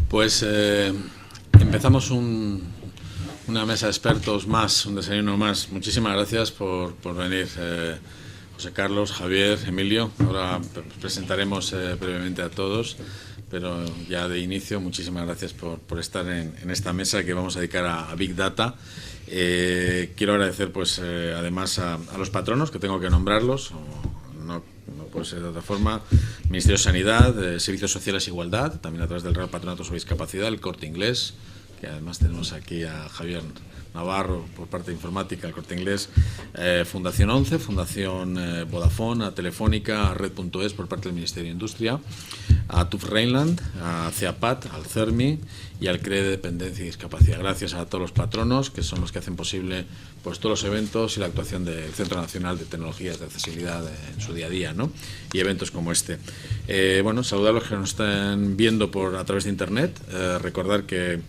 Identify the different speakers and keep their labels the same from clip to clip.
Speaker 1: Pues empezamos una mesa de expertos más, un desayuno más. Muchísimas gracias por venir, José Carlos, Javier, Emilio. Ahora presentaremos brevemente a todos, pero ya de inicio, muchísimas gracias por estar en esta mesa que vamos a dedicar a Big Data. Quiero agradecer, pues, además a los patronos, que tengo que nombrarlos, no puede ser de otra forma. Ministerio de Sanidad, Servicios Sociales e Igualdad, también a través del Real Patronato sobre Discapacidad, el Corte Inglés, que además tenemos aquí a Javier Navarro por parte de Informática, el Corte Inglés, Fundación 11, Fundación Vodafone, a Telefónica, a Red.es por parte del Ministerio de Industria, a TÜV Rheinland, a CEAPAT, al CERMI y al CRE de Dependencia y Discapacidad. Gracias a todos los patronos, que son los que hacen posible, pues, todos los eventos y la actuación del Centro Nacional de Tecnologías de Accesibilidad en su día a día, ¿no? Y eventos como este. Bueno, saludar a los que nos están viendo a través de Internet, recordar que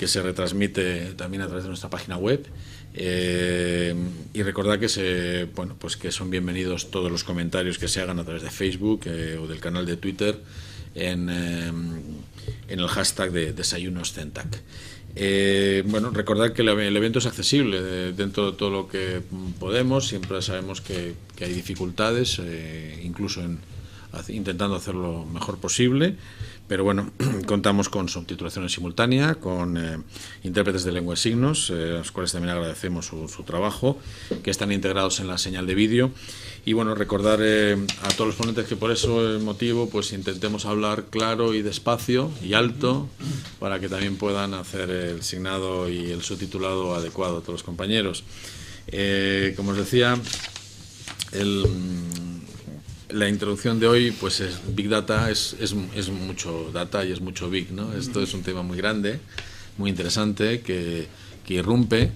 Speaker 1: se retransmite también a través de nuestra página web, y recordar que pues que son bienvenidos todos los comentarios que se hagan a través de Facebook o del canal de Twitter en el hashtag de Desayunos CENTAC. Bueno, recordar que el evento es accesible dentro de todo lo que podemos. Siempre sabemos que hay dificultades, incluso intentando hacerlo lo mejor posible, pero bueno, contamos con subtitulación en simultánea, con intérpretes de lengua de signos, a los cuales también agradecemos su trabajo, que están integrados en la señal de vídeo. Y bueno, recordar a todos los ponentes que por ese motivo pues intentemos hablar claro y despacio y alto, para que también puedan hacer el signado y el subtitulado adecuado a todos los compañeros. Como os decía, la introducción de hoy, pues, es Big Data, es mucho data y es mucho big, ¿no? Esto es un tema muy grande, muy interesante, que irrumpe.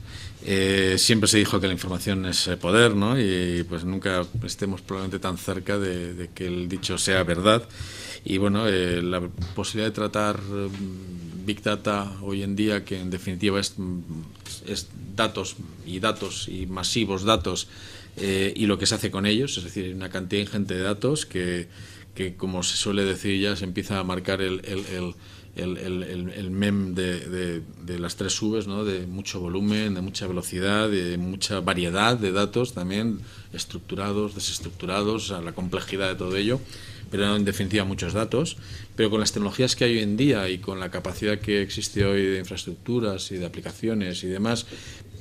Speaker 1: Siempre se dijo que la información es poder, ¿no? Y pues nunca estemos probablemente tan cerca de que el dicho sea verdad. Y bueno, la posibilidad de tratar Big Data hoy en día, que en definitiva es datos y masivos datos, y lo que se hace con ellos, es decir, una cantidad ingente de datos que como se suele decir ya, se empieza a marcar el mem de las 3 Vs, ¿no? De mucho volumen, de mucha velocidad, de mucha variedad de datos también, estructurados, desestructurados, a la complejidad de todo ello, pero en definitiva muchos datos. Pero con las tecnologías que hay hoy en día y con la capacidad que existe hoy de infraestructuras y de aplicaciones y demás,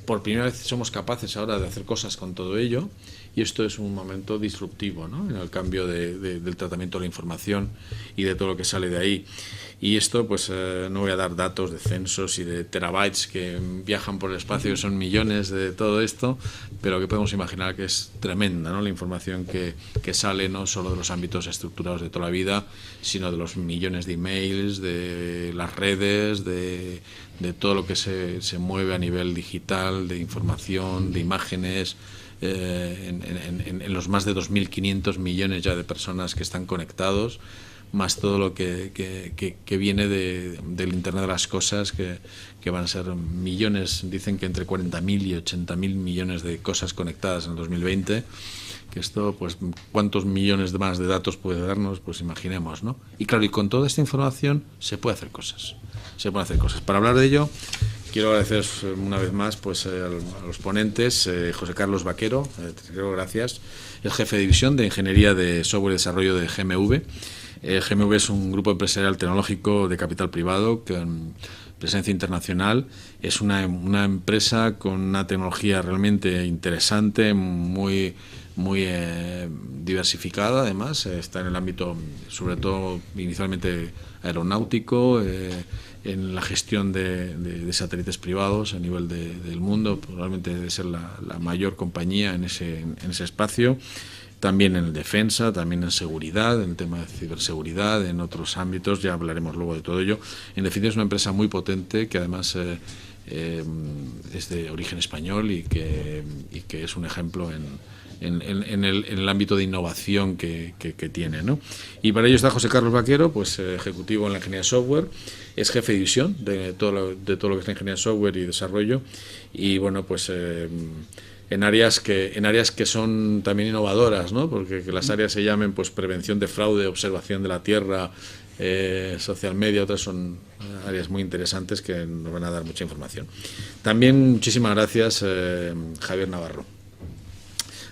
Speaker 1: por primera vez somos capaces ahora de hacer cosas con todo ello, y esto es un momento disruptivo, ¿no? En el cambio del tratamiento de la información y de todo lo que sale de ahí. Y esto, pues, no voy a dar datos de censos y de terabytes que viajan por el espacio, que son millones de todo esto, pero que podemos imaginar que es tremenda, ¿no? La información que sale, no solo de los ámbitos estructurados de toda la vida, sino de los millones de emails, de las redes, de todo lo que se mueve a nivel digital, de información, de imágenes, en los más de 2.500 millones ya de personas que están conectados, más todo lo que viene del Internet de las Cosas, que van a ser millones, dicen que entre 40.000 y 80.000 millones de cosas conectadas en el 2020, que esto, pues, cuántos millones más de datos puede darnos, pues imaginemos, ¿no? Y claro, y con toda esta información se puede hacer cosas. Para hablar de ello, quiero agradecer una vez más, pues, a los ponentes. José Carlos Vaquero, gracias, el jefe de división de Ingeniería de Software y Desarrollo de GMV. GMV es un grupo empresarial tecnológico de capital privado con presencia internacional. Es una empresa con una tecnología realmente interesante, muy diversificada. Además, está en el ámbito, sobre todo inicialmente aeronáutico, en la gestión de satélites privados a nivel del mundo. Probablemente debe ser la mayor compañía en ese espacio. También en defensa, también en seguridad, en el tema de ciberseguridad, en otros ámbitos, ya hablaremos luego de todo ello. En definitiva, es una empresa muy potente, que además es de origen español y que es un ejemplo en el ámbito de innovación que tiene, ¿no? Y para ello está José Carlos Vaquero, pues, ejecutivo en la ingeniería de software, es jefe de división de todo lo que es la ingeniería de software y desarrollo, y bueno, pues en áreas que son también innovadoras, ¿no? Porque que las áreas se llamen pues prevención de fraude, observación de la tierra, social media, otras son áreas muy interesantes que nos van a dar mucha información. También muchísimas gracias Javier Navarro.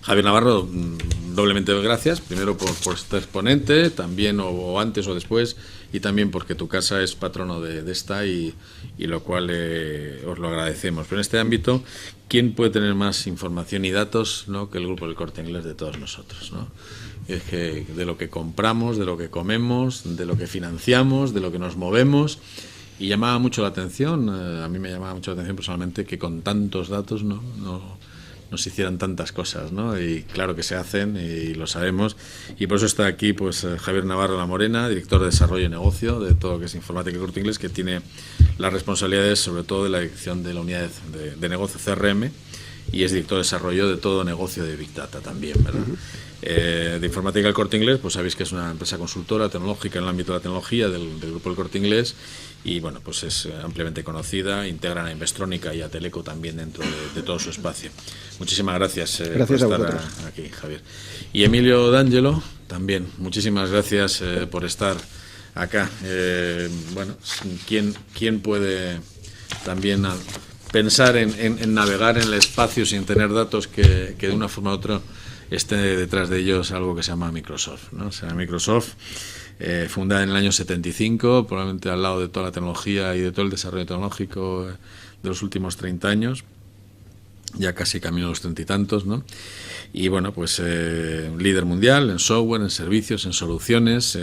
Speaker 1: Javier Navarro, doblemente gracias, primero por este exponente, también o antes o después, y también porque tu casa es patrono de esta y lo cual os lo agradecemos. Pero en este ámbito, ¿quién puede tener más información y datos, ¿no?, que el Grupo del Corte Inglés de todos nosotros, ¿no? Es que de lo que compramos, de lo que comemos, de lo que financiamos, de lo que nos movemos. Y llamaba mucho la atención, a mí me llamaba mucho la atención personalmente, que con tantos datos no se hicieran tantas cosas, ¿no? Y claro que se hacen y lo sabemos, y por eso está aquí pues Javier Navarro La Morena, director de Desarrollo y Negocio de todo lo que es Informática y Corte Inglés, que tiene las responsabilidades sobre todo de la dirección de la unidad de negocio CRM, y es director de Desarrollo de todo negocio de Big Data también, ¿verdad? De Informática del Corte Inglés, pues sabéis que es una empresa consultora tecnológica en el ámbito de la tecnología del Grupo del Corte Inglés, y bueno, pues es ampliamente conocida, integran a Investrónica y a Teleco también dentro de todo su espacio. Muchísimas gracias,
Speaker 2: gracias
Speaker 1: por estar aquí, Javier. Y Emilio D'Angelo, también, muchísimas gracias por estar acá. Bueno, ¿quién puede también pensar en navegar en el espacio sin tener datos que de una forma u otra esté detrás de ellos algo que se llama Microsoft, ¿no? O sea, Microsoft, fundada en el año 75, probablemente al lado de toda la tecnología y de todo el desarrollo tecnológico de los últimos 30 años, ya casi camino a los 30 y tantos, ¿no? Y bueno, pues líder mundial en software, en servicios, en soluciones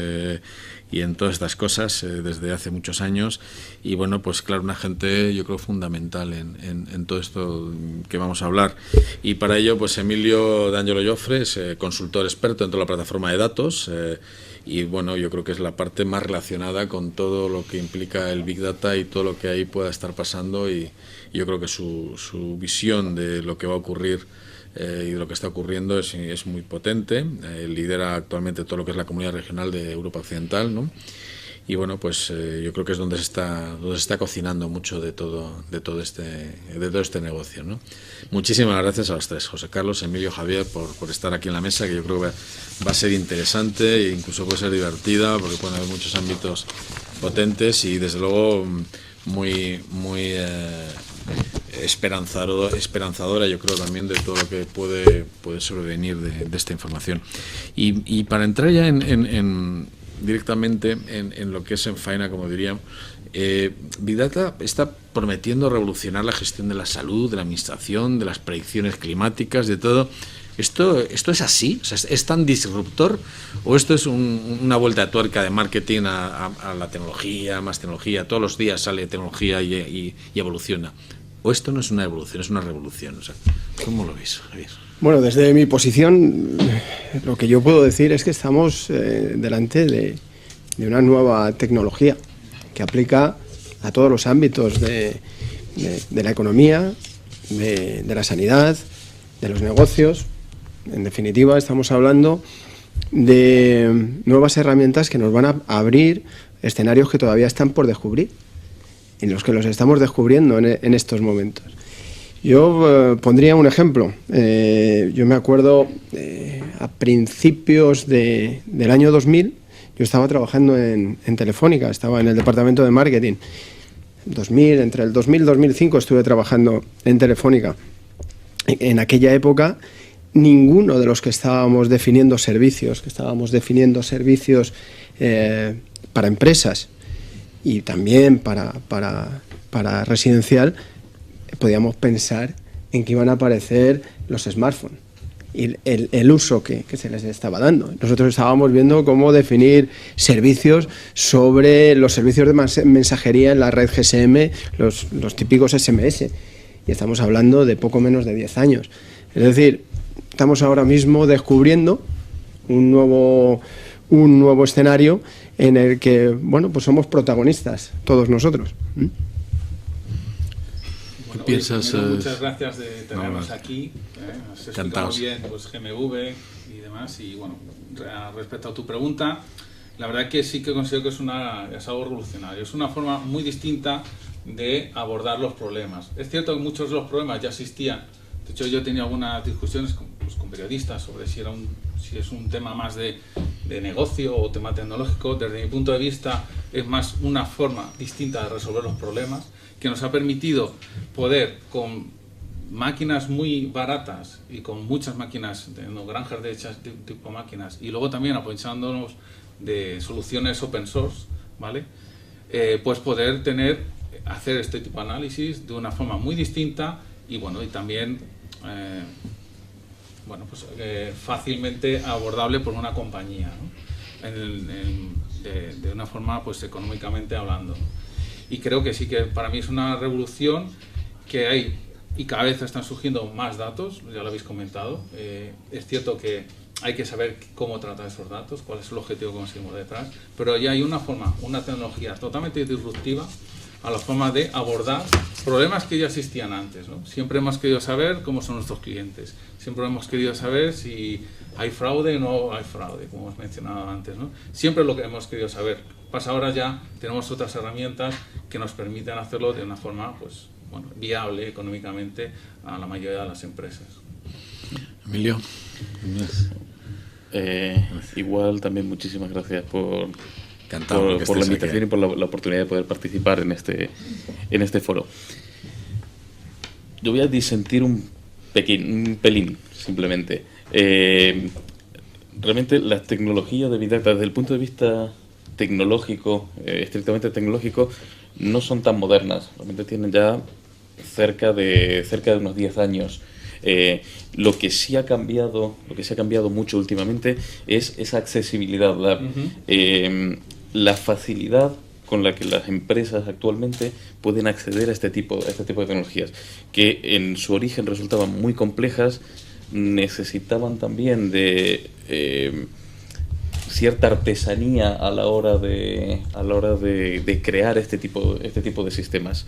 Speaker 1: y en todas estas cosas desde hace muchos años. Y bueno, pues claro, una gente yo creo fundamental en todo esto que vamos a hablar. Y para ello, pues Emilio D'Angelo Joffre es consultor experto en toda la plataforma de datos. Y bueno, yo creo que es la parte más relacionada con todo lo que implica el Big Data y todo lo que ahí pueda estar pasando, y yo creo que su visión de lo que va a ocurrir y de lo que está ocurriendo es muy potente. Lidera actualmente todo lo que es la Comunidad Regional de Europa Occidental, ¿no? Y bueno, pues yo creo que es donde se está cocinando mucho de todo este negocio, ¿no? Muchísimas gracias a los tres, José Carlos, Emilio, Javier, por estar aquí en la mesa, que yo creo que va a ser interesante e incluso puede ser divertida, porque pueden haber muchos ámbitos potentes y desde luego muy esperanzadora, yo creo, también de todo lo que puede sobrevenir de esta información. Y para entrar ya directamente en lo que es en faena, como diría, Big Data está prometiendo revolucionar la gestión de la salud, de la administración, de las predicciones climáticas, de todo. ¿Esto es así? O sea, ¿es tan disruptor? ¿O esto es una vuelta de tuerca de marketing a la tecnología, más tecnología? Todos los días sale tecnología y evoluciona. ¿O esto no es una evolución, es una revolución? O sea, ¿cómo lo ves, Javier?
Speaker 2: Bueno, desde mi posición, lo que yo puedo decir es que estamos delante de una nueva tecnología que aplica a todos los ámbitos de la economía, de la sanidad, de los negocios. En definitiva, estamos hablando de nuevas herramientas que nos van a abrir escenarios que todavía están por descubrir, en los que los estamos descubriendo en estos momentos. Yo pondría un ejemplo. Yo me acuerdo a principios del año 2000, yo estaba trabajando en Telefónica, estaba en el departamento de marketing. Entre el 2000 y 2005 estuve trabajando en Telefónica. En aquella época, ninguno de los que estábamos definiendo servicios, para empresas y también para residencial, podíamos pensar en que iban a aparecer los smartphones y el uso que se les estaba dando. Nosotros estábamos viendo cómo definir servicios sobre los servicios de mensajería en la red GSM, los típicos SMS, y estamos hablando de poco menos de 10 años. Es decir, estamos ahora mismo descubriendo un nuevo escenario en el que, bueno, pues somos protagonistas todos nosotros.
Speaker 3: Bueno,
Speaker 1: piensas?
Speaker 3: Muchas gracias de tenernos aquí. Has explicado bien pues, GMV y demás. Y bueno, respecto a tu pregunta, la verdad que sí que considero que es algo revolucionario. Es una forma muy distinta de abordar los problemas. Es cierto que muchos de los problemas ya existían De hecho, yo he tenido algunas discusiones con periodistas sobre si es un tema más de negocio o tema tecnológico. Desde mi punto de vista, es más una forma distinta de resolver los problemas, que nos ha permitido poder, con máquinas muy baratas y con muchas máquinas, granjas de hechas tipo máquinas, y luego también apoyándonos de soluciones open source, ¿vale? Pues poder hacer este tipo de análisis de una forma muy distinta y también fácilmente abordable por una compañía, ¿no? De una forma pues económicamente hablando. Y creo que sí que para mí es una revolución que hay, y cada vez están surgiendo más datos, ya lo habéis comentado. Es cierto que hay que saber cómo tratar esos datos, cuál es el objetivo que conseguimos detrás, pero ya hay una tecnología totalmente disruptiva a la forma de abordar problemas que ya existían antes, ¿no? Siempre hemos querido saber cómo son nuestros clientes, siempre hemos querido saber si hay fraude o no hay fraude, como hemos mencionado antes, ¿no? Siempre lo que hemos querido saber. Ahora ya tenemos otras herramientas que nos permiten hacerlo de una forma viable económicamente a la mayoría de las empresas.
Speaker 1: Emilio.
Speaker 4: Igual también muchísimas gracias por la invitación y por la oportunidad de poder participar en este foro. Yo voy a disentir un pelín, simplemente. Realmente las tecnologías de Big Data, desde el punto de vista tecnológico, estrictamente tecnológico, no son tan modernas. Realmente tienen ya cerca de unos 10 años. Lo que sí ha cambiado mucho últimamente es esa accesibilidad, la facilidad con la que las empresas actualmente pueden acceder a este tipo de tecnologías, que en su origen resultaban muy complejas, necesitaban también de cierta artesanía a la hora de crear este tipo de sistemas.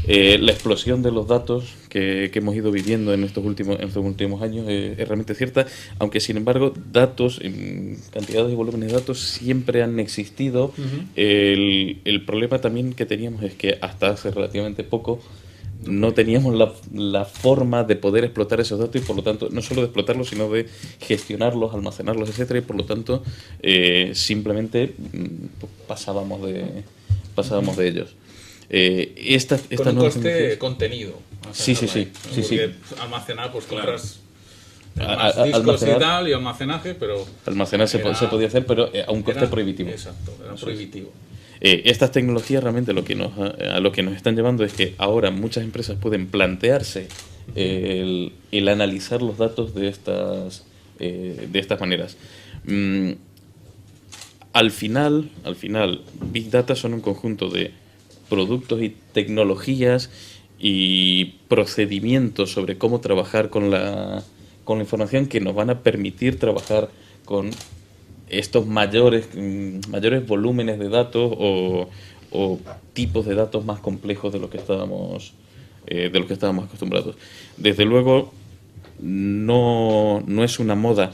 Speaker 4: La explosión de los datos que hemos ido viviendo en estos últimos años es realmente cierta, aunque sin embargo datos, en cantidades y volúmenes de datos siempre han existido. El problema también que teníamos es que hasta hace relativamente poco no teníamos la forma de poder explotar esos datos y por lo tanto no solo de explotarlos sino de gestionarlos, almacenarlos, etcétera, y por lo tanto simplemente pasábamos de ellos.
Speaker 3: Con un coste contenido.
Speaker 4: Sí.
Speaker 3: Almacenar, pues compras más discos y tal, y almacenaje, pero...
Speaker 4: Almacenar se podía hacer, pero a un coste prohibitivo.
Speaker 3: Exacto, era prohibitivo.
Speaker 4: Estas tecnologías realmente a lo que nos están llevando es que ahora muchas empresas pueden plantearse el analizar los datos de estas maneras. Al final, Big Data son un conjunto de productos y tecnologías y procedimientos sobre cómo trabajar con la información que nos van a permitir trabajar con estos mayores volúmenes de datos o tipos de datos más complejos de los que estábamos acostumbrados. Desde luego no es una moda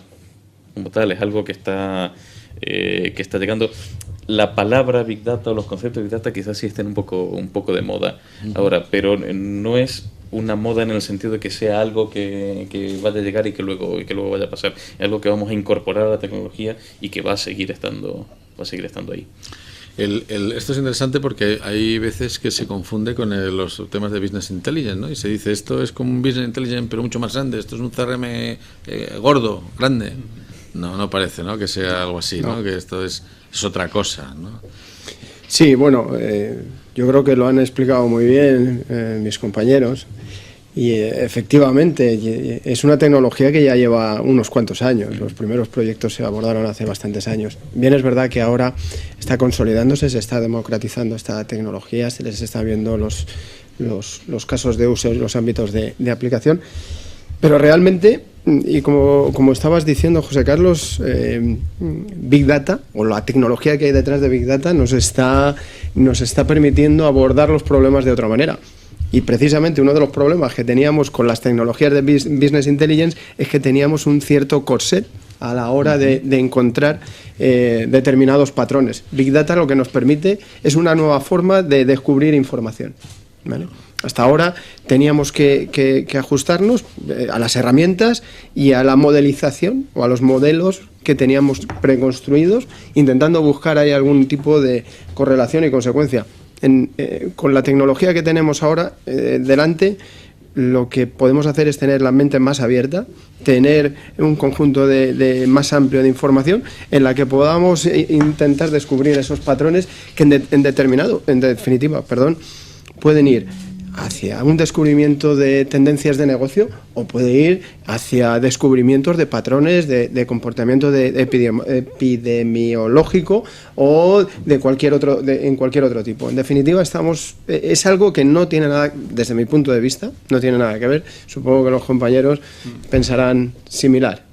Speaker 4: como tal, es algo que está llegando. La palabra Big Data o los conceptos de Big Data quizás sí estén un poco de moda ahora, pero no es una moda en el sentido de que sea algo que vaya a llegar y que luego vaya a pasar. Es algo que vamos a incorporar a la tecnología y que va a seguir estando ahí.
Speaker 1: Esto es interesante porque hay veces que se confunde con los temas de Business Intelligence, ¿no? Y se dice, esto es como un Business Intelligence pero mucho más grande, esto es un CRM grande. No parece, ¿no?, que sea algo así, ¿no? Que esto es otra cosa, ¿no?
Speaker 2: Sí, bueno, yo creo que lo han explicado muy bien mis compañeros y efectivamente es una tecnología que ya lleva unos cuantos años. Los primeros proyectos se abordaron hace bastantes años. Bien, es verdad que ahora está consolidándose, se está democratizando esta tecnología, se les está viendo los casos de uso y los ámbitos de aplicación, pero realmente, y como estabas diciendo, José Carlos, Big Data o la tecnología que hay detrás de Big Data nos está permitiendo abordar los problemas de otra manera. Y precisamente uno de los problemas que teníamos con las tecnologías de Business Intelligence es que teníamos un cierto corset a la hora de encontrar determinados patrones. Big Data lo que nos permite es una nueva forma de descubrir información, ¿vale? Hasta ahora teníamos que ajustarnos a las herramientas y a la modelización o a los modelos que teníamos preconstruidos, intentando buscar ahí algún tipo de correlación y consecuencia. Con la tecnología que tenemos ahora delante, lo que podemos hacer es tener la mente más abierta, tener un conjunto de más amplio de información en la que podamos intentar descubrir esos patrones que en definitiva, pueden ir hacia un descubrimiento de tendencias de negocio o puede ir hacia descubrimientos de patrones de comportamiento epidemiológico o de cualquier otro en cualquier otro tipo. En definitiva, es algo que no tiene nada, desde mi punto de vista, no tiene nada que ver. Supongo que los compañeros pensarán similar.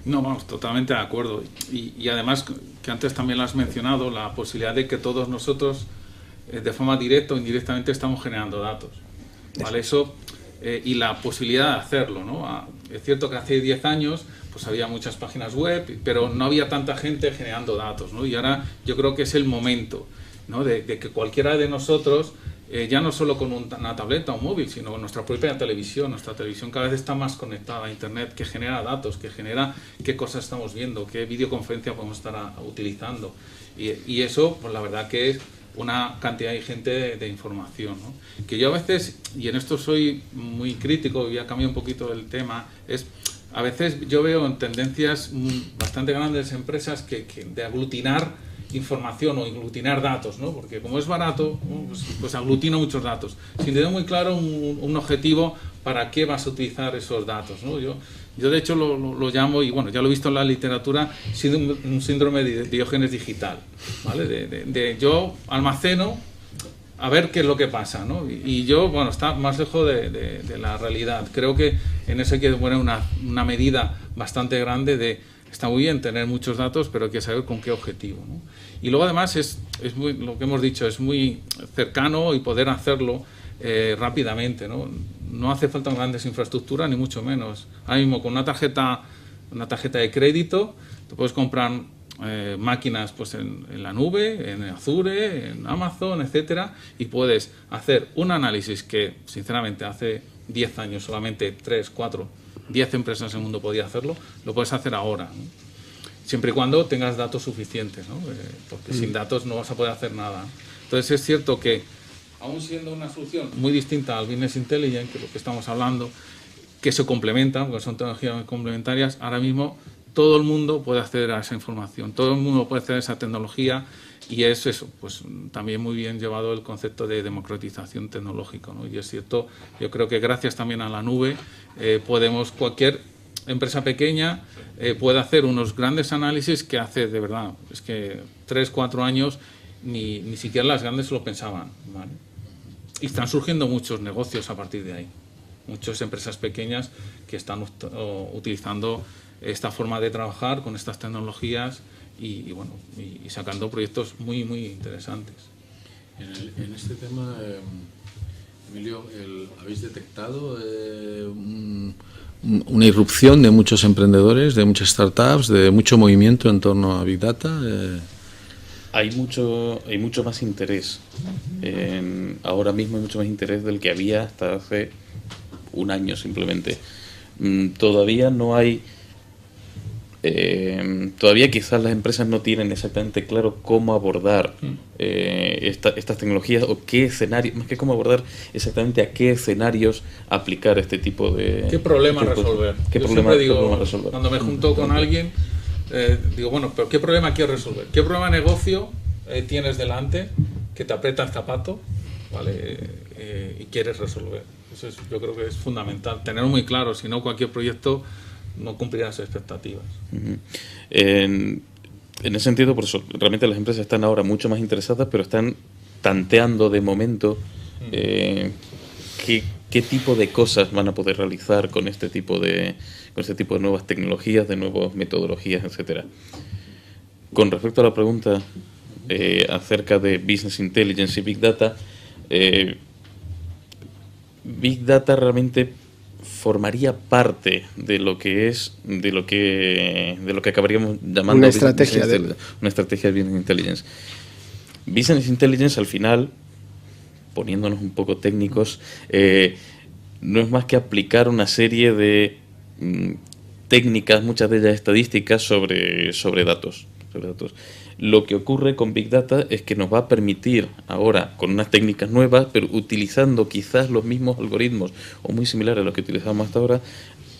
Speaker 3: No, vamos, totalmente de acuerdo. Y además, que antes también lo has mencionado, la posibilidad de que todos nosotros, de forma directa o indirectamente, estamos generando datos. ¿Vale? Eso, y la posibilidad de hacerlo, ¿no? Es cierto que hace 10 años pues había muchas páginas web, pero no había tanta gente generando datos, ¿no? Y ahora yo creo que es el momento, ¿no? de que cualquiera de nosotros, ya no solo con una tableta o un móvil, sino con nuestra propia televisión. Nuestra televisión cada vez está más conectada a Internet, que genera datos, que genera qué cosas estamos viendo, qué videoconferencia podemos estar utilizando. Y eso, pues la verdad que es una cantidad ingente de información, ¿no? Que yo a veces, y en esto soy muy crítico, y ya cambié un poquito el tema, a veces yo veo en tendencias bastante grandes empresas que de aglutinar información o aglutinar datos, ¿no? Porque como es barato, pues aglutina muchos datos, sin tener muy claro un objetivo para qué vas a utilizar esos datos, ¿no? Yo de hecho lo llamo, y bueno, ya lo he visto en la literatura, un síndrome de Diógenes digital, ¿vale? De yo almaceno a ver qué es lo que pasa, ¿no? Y yo, bueno, está más lejos de la realidad. Creo que en eso hay que poner una medida bastante grande está muy bien tener muchos datos, pero hay que saber con qué objetivo, ¿no? Y luego además es muy, lo que hemos dicho, es muy cercano y poder hacerlo rápidamente, ¿no? No hace falta grandes infraestructuras, ni mucho menos. Ahora mismo con una tarjeta de crédito te puedes comprar máquinas pues en la nube, en Azure, en Amazon, etcétera, y puedes hacer un análisis que sinceramente hace 10 años solamente 3, 4, 10 empresas en el mundo podían hacerlo, lo puedes hacer ahora, ¿no? Siempre y cuando tengas datos suficientes, ¿no? Porque sin datos no vas a poder hacer nada. Entonces es cierto que, aún siendo una solución muy distinta al Business Intelligence, que es lo que estamos hablando, que se complementan, porque son tecnologías complementarias, ahora mismo todo el mundo puede acceder a esa información, todo el mundo puede acceder a esa tecnología, y es eso, pues también muy bien llevado el concepto de democratización tecnológica, ¿no? Y es cierto, yo creo que gracias también a la nube cualquier empresa pequeña puede hacer unos grandes análisis que hace, de verdad, es que 3, 4 años ni siquiera las grandes lo pensaban, ¿vale? Y están surgiendo muchos negocios a partir de ahí, muchas empresas pequeñas que están utilizando esta forma de trabajar con estas tecnologías y sacando proyectos muy, muy interesantes.
Speaker 1: En este tema, Emilio, ¿habéis detectado una irrupción de muchos emprendedores, de muchas startups, de mucho movimiento en torno a Big Data?
Speaker 4: Hay mucho más interés. Ahora mismo hay mucho más interés del que había hasta hace un año simplemente. Todavía no hay... todavía quizás las empresas no tienen exactamente claro cómo abordar estas tecnologías o qué escenarios, más que cómo abordar exactamente a qué escenarios aplicar este tipo de...
Speaker 3: ¿Qué problema resolver?
Speaker 4: ¿Qué
Speaker 3: Yo
Speaker 4: problema
Speaker 3: resolver? Cuando me junto con alguien, digo, bueno, pero ¿qué problema quieres resolver? ¿Qué problema de negocio tienes delante que te aprieta el zapato, ¿vale? Y quieres resolver? Eso yo creo que es fundamental, tenerlo muy claro, si no cualquier proyecto no cumplirá las expectativas.
Speaker 4: En ese sentido, por eso, realmente las empresas están ahora mucho más interesadas, pero están tanteando de momento qué tipo de cosas van a poder realizar con este tipo de nuevas tecnologías, de nuevas metodologías, etcétera. Con respecto a la pregunta acerca de Business Intelligence y Big Data, Big Data realmente formaría parte de lo que acabaríamos llamando
Speaker 2: una estrategia
Speaker 4: de Business Intelligence. Business Intelligence al final poniéndonos un poco técnicos, no es más que aplicar una serie de técnicas, muchas de ellas estadísticas, sobre datos. Lo que ocurre con Big Data es que nos va a permitir ahora, con unas técnicas nuevas, pero utilizando quizás los mismos algoritmos o muy similares a los que utilizamos hasta ahora,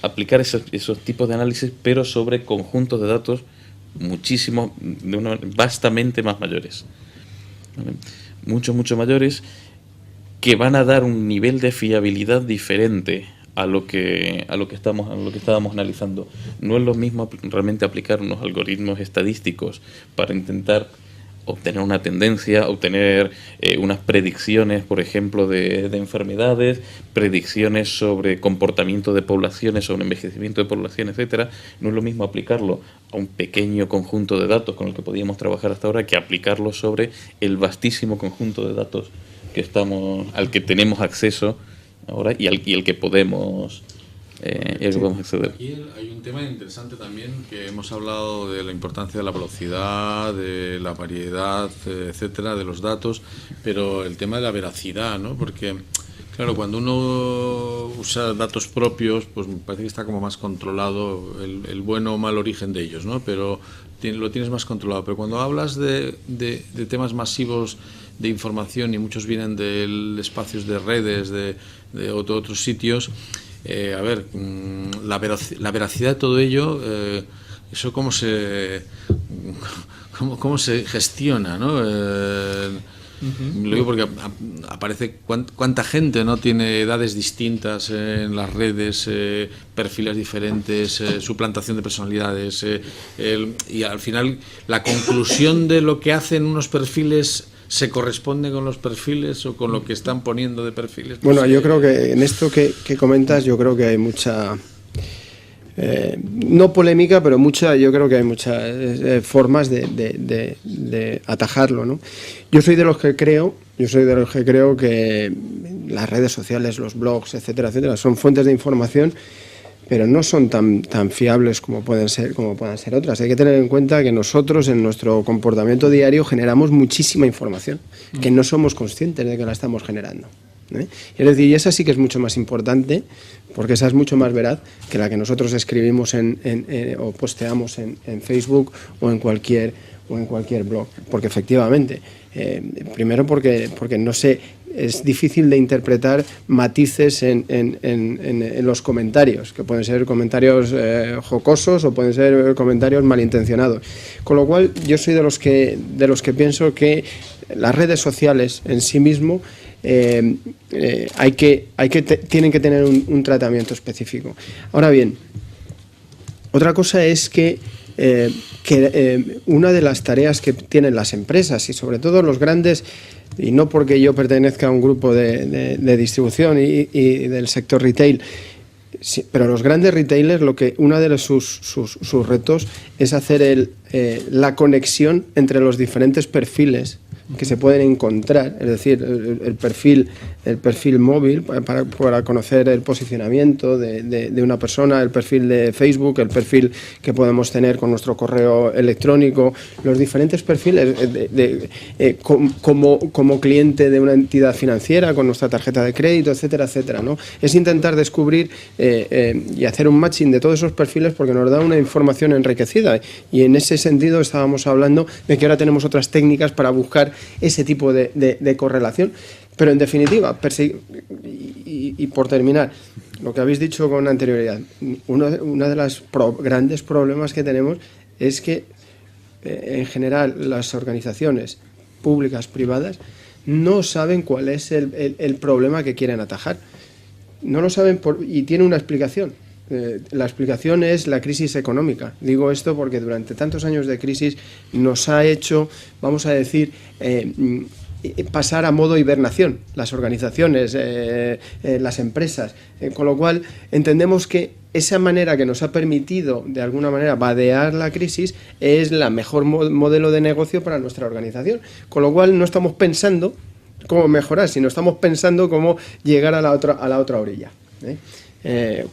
Speaker 4: aplicar esos tipos de análisis, pero sobre conjuntos de datos muchísimos, vastamente más mayores. ¿Vale? Mucho mayores, que van a dar un nivel de fiabilidad diferente a lo que estábamos analizando. No es lo mismo realmente aplicar unos algoritmos estadísticos para intentar obtener una tendencia, obtener unas predicciones, por ejemplo, de enfermedades, predicciones sobre comportamiento de poblaciones, sobre envejecimiento de población, etcétera. No es lo mismo aplicarlo a un pequeño conjunto de datos con el que podíamos trabajar hasta ahora que aplicarlo sobre el vastísimo conjunto de datos al que tenemos acceso ahora y al que podemos acceder.
Speaker 1: Aquí hay un tema interesante también, que hemos hablado de la importancia de la velocidad, de la variedad, etcétera, de los datos, pero el tema de la veracidad, ¿no? Porque claro, cuando uno usa datos propios, pues me parece que está como más controlado el bueno o mal origen de ellos, ¿no? Pero lo tienes más controlado. Pero cuando hablas de temas masivos de información, y muchos vienen de espacios de redes, de otros sitios, la veracidad de todo ello, eso cómo se gestiona, ¿no? Lo digo porque aparece cuánta gente no tiene edades distintas en las redes, perfiles diferentes, suplantación de personalidades, y al final la conclusión de lo que hacen unos perfiles se corresponde con los perfiles o con lo que están poniendo de perfiles.
Speaker 2: Bueno, yo creo que en esto que comentas, yo creo que hay mucha no polémica, pero yo creo que hay muchas formas de atajarlo, ¿no? Yo soy de los que creo que las redes sociales, los blogs, etcétera, son fuentes de información, pero no son tan fiables como puedan ser otras. Hay que tener en cuenta que nosotros, en nuestro comportamiento diario, generamos muchísima información que no somos conscientes de que la estamos generando, ¿eh? Es decir, y esa sí que es mucho más importante, porque esa es mucho más veraz que la que nosotros escribimos o posteamos en Facebook o en cualquier blog, porque efectivamente, primero porque no sé, es difícil de interpretar matices en los comentarios, que pueden ser comentarios jocosos o pueden ser comentarios malintencionados. Con lo cual, yo soy de los que pienso que las redes sociales en sí mismo tienen que tener un tratamiento específico. Ahora bien, otra cosa es que una de las tareas que tienen las empresas, y sobre todo los grandes, y no porque yo pertenezca a un grupo de distribución y del sector retail, sí, pero los grandes retailers, uno de sus retos es hacer la conexión entre los diferentes perfiles que se pueden encontrar, es decir, el perfil móvil para conocer el posicionamiento de una persona, el perfil de Facebook, el perfil que podemos tener con nuestro correo electrónico, los diferentes perfiles como cliente de una entidad financiera, con nuestra tarjeta de crédito, etcétera, etcétera, ¿no? Es intentar descubrir y hacer un matching de todos esos perfiles, porque nos da una información enriquecida, y en ese sentido estábamos hablando de que ahora tenemos otras técnicas para buscar ese tipo de correlación. Pero en definitiva, y por terminar, lo que habéis dicho con anterioridad, uno de los grandes problemas que tenemos es que en general las organizaciones públicas, privadas, no saben cuál es el problema que quieren atajar. No lo saben y tiene una explicación. La explicación es la crisis económica. Digo esto porque durante tantos años de crisis nos ha hecho, vamos a decir, pasar a modo hibernación las organizaciones, las empresas, con lo cual entendemos que esa manera que nos ha permitido de alguna manera vadear la crisis es la mejor modelo de negocio para nuestra organización, con lo cual no estamos pensando cómo mejorar, sino estamos pensando cómo llegar a la otra orilla, ¿eh?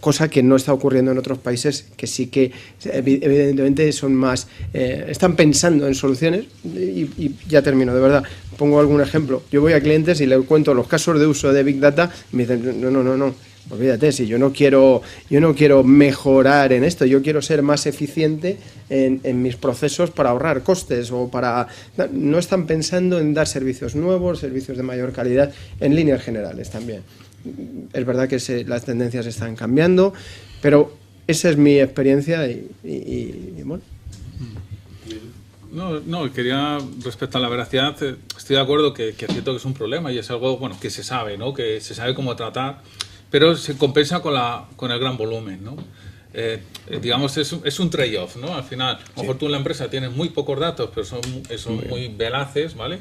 Speaker 2: cosa que no está ocurriendo en otros países que sí que evidentemente son más, están pensando en soluciones. Y ya termino, de verdad. Pongo algún ejemplo. Yo voy a clientes y les cuento los casos de uso de Big Data y me dicen, no, olvídate, si yo no quiero mejorar en esto, yo quiero ser más eficiente en mis procesos para ahorrar costes o para... No están pensando en dar servicios nuevos, servicios de mayor calidad, en líneas generales también. Es verdad que las tendencias están cambiando, pero esa es mi experiencia y bueno.
Speaker 3: No, quería, respecto a la veracidad, estoy de acuerdo que es cierto que es un problema y es algo, bueno, que se sabe, ¿no? Que se sabe cómo tratar, pero se compensa con el gran volumen, ¿no? Digamos, es un trade-off, ¿no? Al final, a lo mejor tú en la empresa tienes muy pocos datos, pero son muy veraces, ¿vale?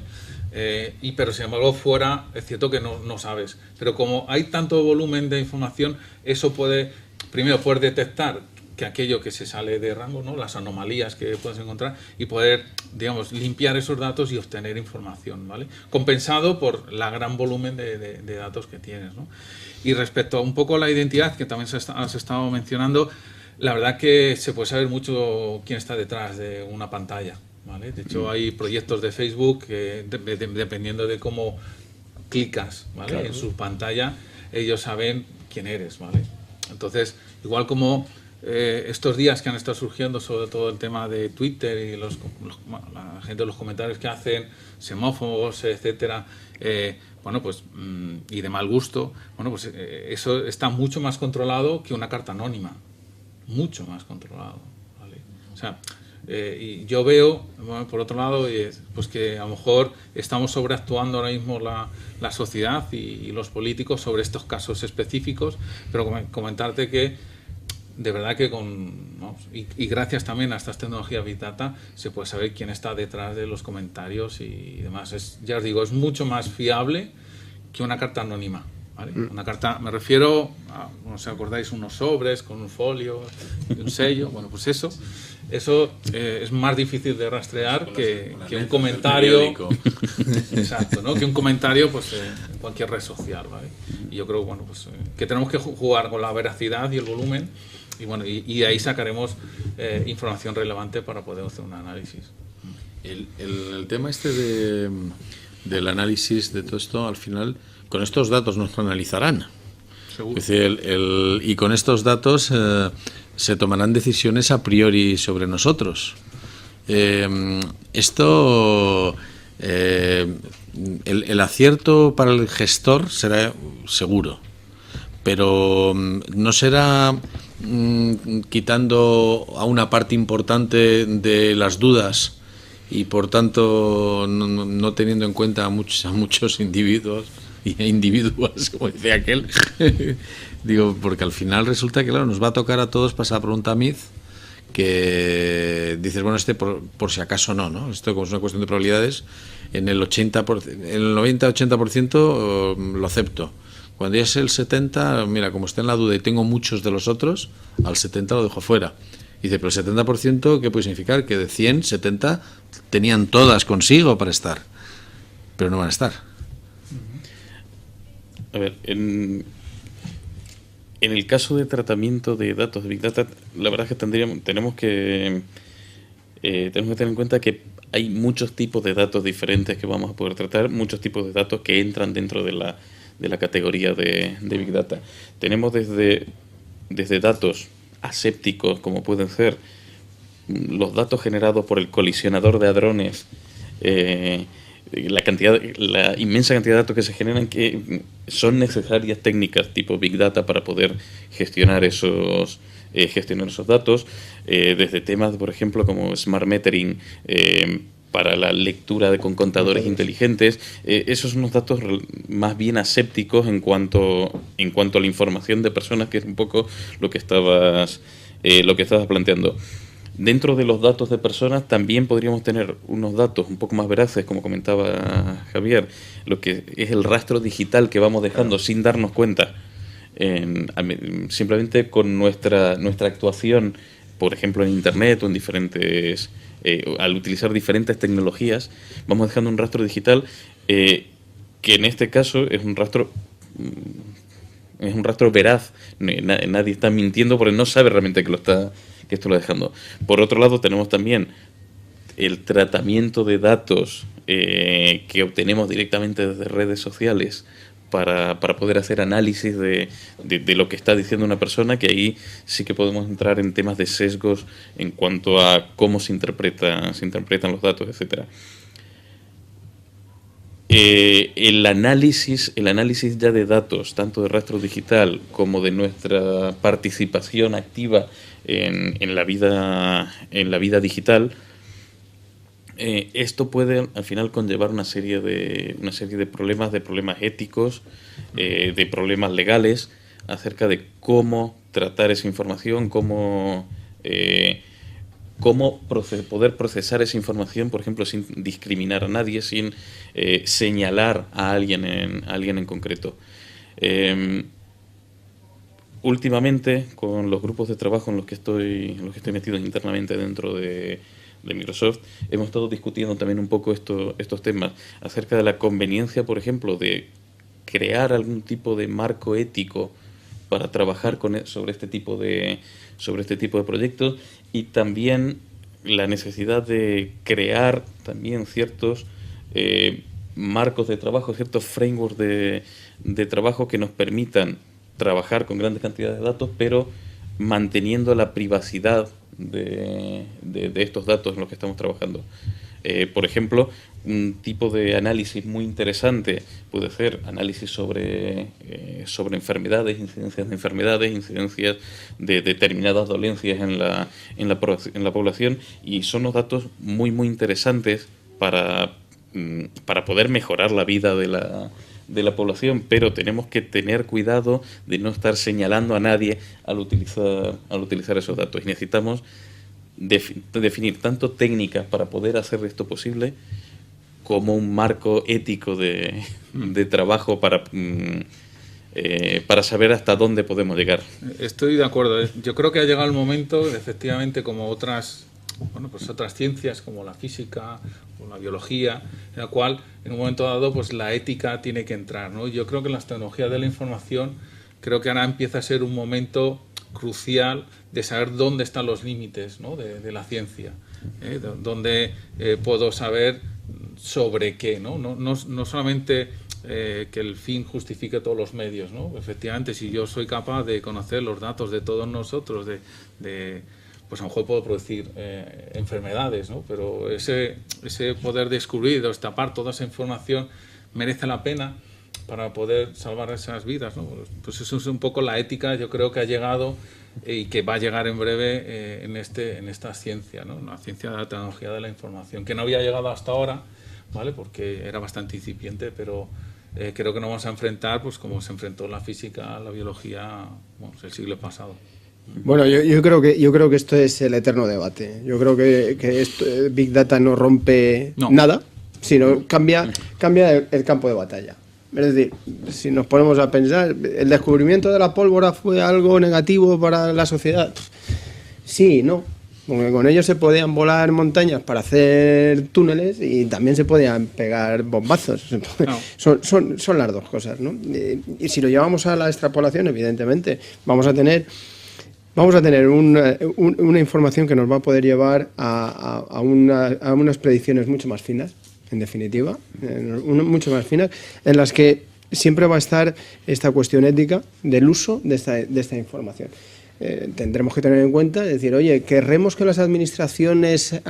Speaker 3: Pero sin embargo fuera es cierto que no sabes. Pero como hay tanto volumen de información, eso puede, primero, poder detectar que aquello que se sale de rango, ¿no? Las anomalías que puedes encontrar y poder, digamos, limpiar esos datos y obtener información, ¿vale? Compensado por la gran volumen de datos que tienes, ¿no? Y respecto a un poco la identidad, que también has estado mencionando, la verdad que se puede saber mucho quién está detrás de una pantalla, ¿vale? De hecho, hay proyectos de Facebook que, dependiendo de cómo clicas, ¿vale? Claro. En su pantalla, ellos saben quién eres, ¿vale? Entonces, igual como estos días que han estado surgiendo sobre todo el tema de Twitter y la gente, los comentarios que hacen, xenófobos, etcétera, bueno, pues, y de mal gusto, bueno, pues eso está mucho más controlado que una carta anónima, mucho más controlado, ¿vale? O sea, y yo veo, bueno, por otro lado, pues que a lo mejor estamos sobreactuando ahora mismo la sociedad y los políticos sobre estos casos específicos, pero comentarte que de verdad que y gracias también a estas tecnologías Big Data se puede saber quién está detrás de los comentarios y demás. Ya os digo, es mucho más fiable que una carta anónima, ¿vale? Una carta, me refiero a, no sé, acordáis, unos sobres con un folio y un sello. Bueno, pues eso es más difícil de rastrear que un comentario. Exacto, ¿no? Que un comentario pues en cualquier red social, ¿vale? Y yo creo, bueno, pues que tenemos que jugar con la veracidad y el volumen. Y bueno, y de ahí sacaremos información relevante para poder hacer un análisis.
Speaker 1: El tema este del análisis de todo esto, al final, con estos datos nos analizarán.
Speaker 3: Seguro.
Speaker 1: Es decir, y con estos datos se tomarán decisiones a priori sobre nosotros. Esto, el acierto para el gestor será seguro, pero no será quitando a una parte importante de las dudas y por tanto no teniendo en cuenta a muchos individuos e individuas, como decía aquel. Digo, porque al final resulta que claro, nos va a tocar a todos pasar por un tamiz que dices, bueno, por si acaso no, esto como es una cuestión de probabilidades, en el 90-80% lo acepto. Cuando ya es el 70%, mira, como está en la duda y tengo muchos de los otros, al 70% lo dejo fuera. Dice, pero el 70%, ¿qué puede significar? Que de 100, 70 tenían todas consigo para estar, pero no van a estar.
Speaker 4: A ver, en el caso de tratamiento de datos de Big Data, la verdad es que tenemos que tener en cuenta que hay muchos tipos de datos diferentes que vamos a poder tratar, muchos tipos de datos que entran dentro de la categoría de Big Data. Tenemos desde datos asépticos, como pueden ser los datos generados por el colisionador de hadrones, la inmensa cantidad de datos que se generan, que son necesarias técnicas tipo Big Data para poder gestionar esos datos, desde temas, por ejemplo, como Smart Metering, para la lectura con contadores inteligentes. Esos son unos datos más bien asépticos en cuanto a la información de personas, que es un poco lo que estabas planteando. Dentro de los datos de personas también podríamos tener unos datos un poco más veraces, como comentaba Javier, lo que es el rastro digital que vamos dejando sin darnos cuenta, simplemente con nuestra actuación, por ejemplo en Internet o en diferentes, al utilizar diferentes tecnologías, vamos dejando un rastro digital que en este caso es un rastro es un rastro veraz, nadie está mintiendo porque no sabe realmente que esto lo está dejando. Por otro lado, tenemos también el tratamiento de datos que obtenemos directamente desde redes sociales para poder hacer análisis de lo que está diciendo una persona, que ahí sí que podemos entrar en temas de sesgos en cuanto a cómo se interpretan los datos, etcétera. El análisis ya de datos, tanto de rastro digital como de nuestra participación activa en la vida digital, esto puede al final conllevar una serie de problemas éticos, de problemas legales acerca de cómo tratar esa información, cómo poder procesar esa información, por ejemplo, sin discriminar a nadie, sin señalar a alguien en concreto. Últimamente, con los grupos de trabajo en los que estoy metido internamente dentro de Microsoft, hemos estado discutiendo también un poco estos temas acerca de la conveniencia, por ejemplo, de crear algún tipo de marco ético para trabajar sobre este tipo de proyectos, y también la necesidad de crear también ciertos marcos de trabajo, ciertos frameworks de trabajo que nos permitan trabajar con grandes cantidades de datos, pero manteniendo la privacidad de estos datos en los que estamos trabajando. Por ejemplo, un tipo de análisis muy interesante puede ser análisis sobre enfermedades, incidencias de enfermedades, incidencias de determinadas dolencias en la población, y son los datos muy, muy interesantes para poder mejorar la vida de la población, pero tenemos que tener cuidado de no estar señalando a nadie al utilizar esos datos. Y necesitamos definir tanto técnicas para poder hacer esto posible, como un marco ético de trabajo para saber hasta dónde podemos llegar.
Speaker 3: Estoy de acuerdo. Yo creo que ha llegado el momento, efectivamente, como otras ciencias como la física o la biología, en la cual en un momento dado pues la ética tiene que entrar, ¿no? Yo creo que en las tecnologías de la información, creo que ahora empieza a ser un momento crucial de saber dónde están los límites, ¿no?, de la ciencia, dónde puedo saber sobre qué, ¿no? No solamente que el fin justifique todos los medios, ¿no? Efectivamente, si yo soy capaz de conocer los datos de todos nosotros, pues a lo mejor puedo producir enfermedades, ¿no? Pero ese poder descubrir, destapar toda esa información merece la pena para poder salvar esas vidas, ¿no? Pues eso es un poco la ética, yo creo que ha llegado y que va a llegar en breve en esta ciencia, ¿no? La ciencia de la tecnología de la información, que no había llegado hasta ahora, ¿vale? Porque era bastante incipiente, pero creo que nos vamos a enfrentar, pues como se enfrentó la física, la biología, el siglo pasado.
Speaker 2: Bueno, yo creo que esto es el eterno debate. Yo creo que Big Data no rompe nada, sino cambia el campo de batalla. Es decir, si nos ponemos a pensar, ¿el descubrimiento de la pólvora fue algo negativo para la sociedad? Sí, no. Porque con ellos se podían volar montañas para hacer túneles y también se podían pegar bombazos. No. Son las dos cosas, ¿no? Y si lo llevamos a la extrapolación, evidentemente, vamos a tener una información que nos va a poder llevar a unas predicciones mucho más finas, en definitiva, mucho más finas, en las que siempre va a estar esta cuestión ética del uso de esta información. Tendremos que tener en cuenta, decir, oye, querremos que las administraciones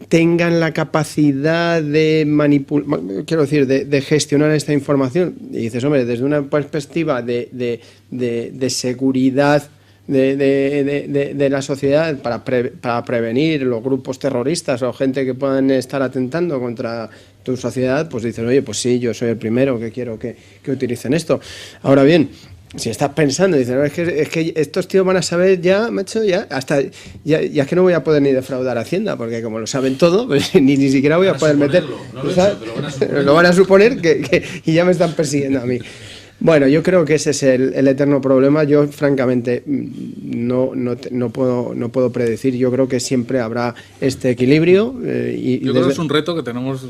Speaker 2: tengan la capacidad de manipular, quiero decir, de gestionar esta información. Y dices, hombre, desde una perspectiva de seguridad de la sociedad, para prevenir los grupos terroristas o gente que puedan estar atentando contra tu sociedad, pues dices, oye, pues sí, yo soy el primero que quiero que utilicen esto. Ahora bien, si estás pensando, dices, no, es que estos tíos van a saber ya, macho, ya es que no voy a poder ni defraudar a Hacienda, porque como lo saben todo, pues ni siquiera voy a poder meter. Lo van a suponer y ya me están persiguiendo a mí. Bueno, yo creo que ese es el eterno problema. Yo, francamente, no puedo predecir. Yo creo que siempre habrá este equilibrio. Yo
Speaker 3: creo que es un reto que tenemos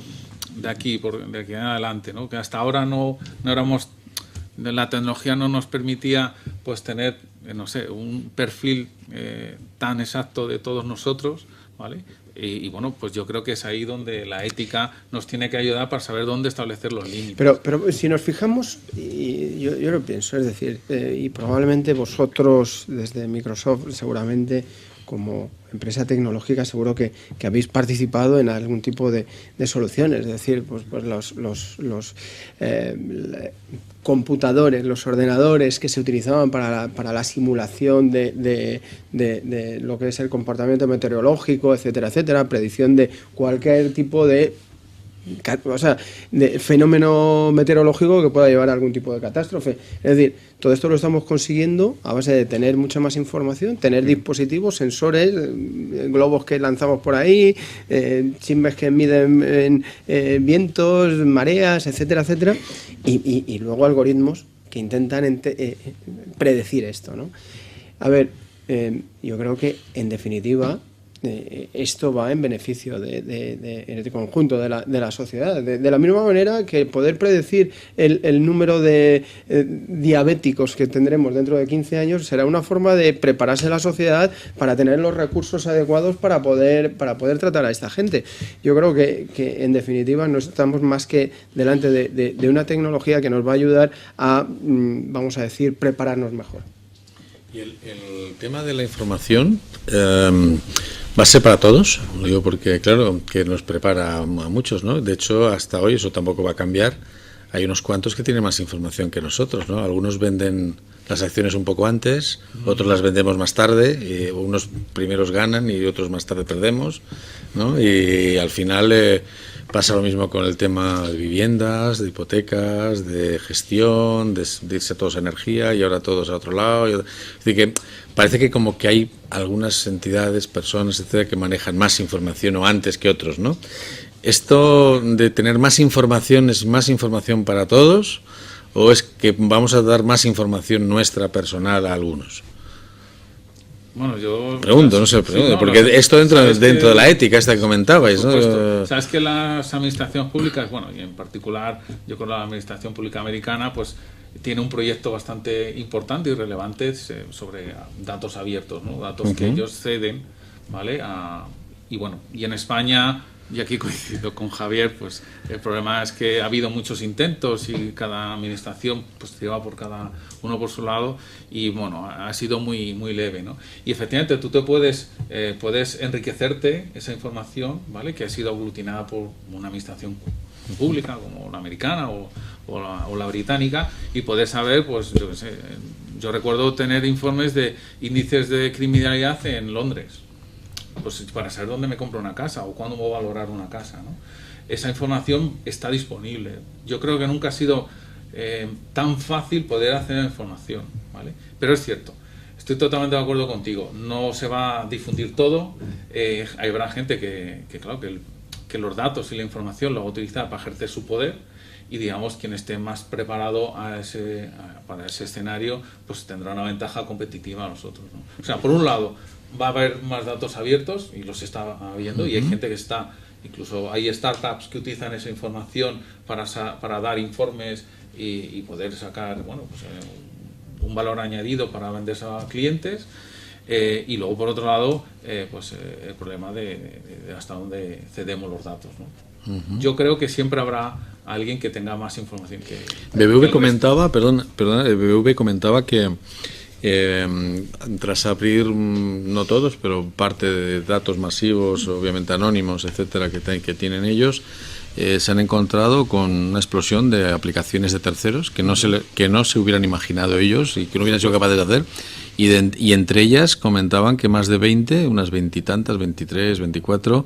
Speaker 3: de aquí en adelante, ¿no? Que hasta ahora no éramos la tecnología no nos permitía pues tener, no sé, un perfil tan exacto de todos nosotros, ¿vale? Y bueno, pues yo creo que es ahí donde la ética nos tiene que ayudar para saber dónde establecer los límites.
Speaker 2: Pero si nos fijamos, y yo lo pienso, es decir, y probablemente vosotros desde Microsoft seguramente como empresa tecnológica seguro que habéis participado en algún tipo de soluciones, es decir, pues los computadores, los ordenadores que se utilizaban para la simulación de lo que es el comportamiento meteorológico, etcétera, etcétera, predicción de cualquier tipo de fenómeno meteorológico que pueda llevar a algún tipo de catástrofe. Es decir, todo esto lo estamos consiguiendo a base de tener mucha más información, tener dispositivos, sensores, globos que lanzamos por ahí, chimbes que miden vientos, mareas, etcétera, etcétera, y luego algoritmos que intentan predecir esto, ¿no? A ver, yo creo que en definitiva esto va en beneficio en este conjunto de la sociedad. De la misma manera que poder predecir el número de diabéticos que tendremos dentro de 15 años será una forma de prepararse la sociedad para tener los recursos adecuados para poder tratar a esta gente. Yo creo que en definitiva no estamos más que delante de una tecnología que nos va a ayudar a, vamos a decir, prepararnos mejor.
Speaker 1: Y el tema de la información va a ser para todos, lo digo porque claro que nos prepara a muchos, ¿no? De hecho, hasta hoy eso tampoco va a cambiar. Hay unos cuantos que tienen más información que nosotros, ¿no? Algunos venden las acciones un poco antes, otros las vendemos más tarde, unos primeros ganan y otros más tarde perdemos, ¿no? Y al final pasa lo mismo con el tema de viviendas, de hipotecas, de gestión, de irse todos a energía y ahora todos a otro lado. Es decir, que parece que como que hay algunas entidades, personas, etcétera, que manejan más información o antes que otros, ¿no? ¿Esto de tener más información es más información para todos o es que vamos a dar más información nuestra personal a algunos?
Speaker 3: Bueno, yo
Speaker 1: pregunto, no sé, porque esto dentro de la ética esta que comentabais, ¿no?
Speaker 3: Sabes que las administraciones públicas, bueno, y en particular yo con la administración pública americana, pues tiene un proyecto bastante importante y relevante sobre datos abiertos, ¿no? Datos que ellos ceden, ¿vale? Y bueno, y en España, y aquí coincido con Javier, pues el problema es que ha habido muchos intentos y cada administración pues lleva por cada uno por su lado y bueno, ha sido muy leve, ¿no? Y efectivamente tú te puedes enriquecerte esa información, ¿vale? Que ha sido aglutinada por una administración pública como la americana o la británica y poder saber, pues yo qué sé, yo recuerdo tener informes de índices de criminalidad en Londres, pues para saber dónde me compro una casa o cuándo me voy a valorar una casa, ¿no? Esa información está disponible. Yo creo que nunca ha sido tan fácil poder acceder a información, ¿vale? Pero es cierto, estoy totalmente de acuerdo contigo, no se va a difundir todo, habrá gente que claro, que los datos y la información lo va a utilizar para ejercer su poder y digamos quien esté más preparado para ese escenario pues tendrá una ventaja competitiva a nosotros, ¿no? O sea, por un lado va a haber más datos abiertos y los está habiendo y hay gente que está, incluso hay startups que utilizan esa información para dar informes y poder sacar, bueno, pues un valor añadido para venderse a clientes. Y luego por otro lado pues el problema de hasta dónde cedemos los datos, ¿no? Yo creo que siempre habrá alguien que tenga más información que
Speaker 1: BBV comentaba, BBV comentaba que tras abrir, no todos, pero parte de datos masivos, obviamente anónimos, etcétera, que tienen ellos, se han encontrado con una explosión de aplicaciones de terceros que no se hubieran imaginado ellos y que no hubieran sido capaces de hacer. Y entre ellas comentaban que más de 20, unas 20 y tantas, 23, 24,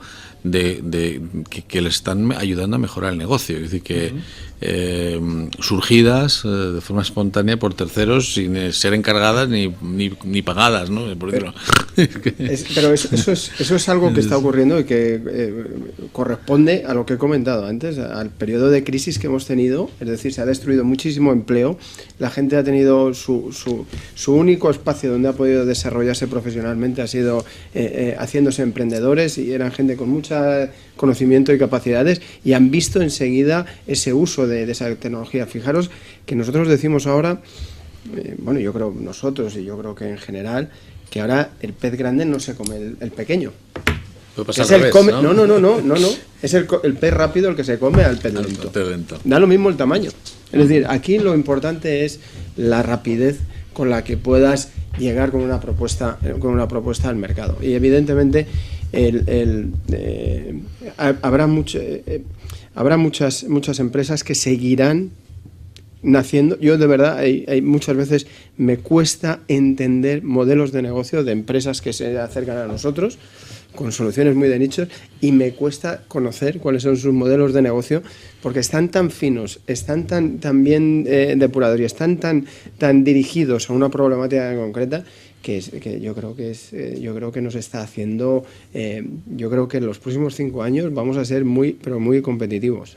Speaker 1: que le están ayudando a mejorar el negocio. Es decir, que surgidas de forma espontánea por terceros sin ser encargadas ni pagadas, ¿no? Por decirlo.
Speaker 2: Pero eso es algo que está ocurriendo y que corresponde a lo que he comentado antes, al periodo de crisis que hemos tenido. Es decir, se ha destruido muchísimo empleo, la gente ha tenido su único espacio espacio donde ha podido desarrollarse profesionalmente ha sido haciéndose emprendedores, y eran gente con mucho conocimiento y capacidades, y han visto enseguida ese uso de esa tecnología. Fijaros que nosotros decimos ahora, bueno, yo creo nosotros y yo creo que en general, que ahora el pez grande no se come el pequeño.
Speaker 1: Es el revés,
Speaker 2: ¿no? Es el pez rápido el que se come al pez lento. Da lo mismo el tamaño. Es decir, aquí lo importante es la rapidez con la que puedas llegar con una propuesta al mercado. Y evidentemente habrá muchas empresas que seguirán naciendo. Yo de verdad hay muchas veces me cuesta entender modelos de negocio de empresas que se acercan a nosotros con soluciones muy de nicho, y me cuesta conocer cuáles son sus modelos de negocio, porque están tan finos, están tan bien depurados y están tan dirigidos a una problemática concreta, que yo creo que nos está haciendo, yo creo que en los próximos 5 años vamos a ser muy competitivos.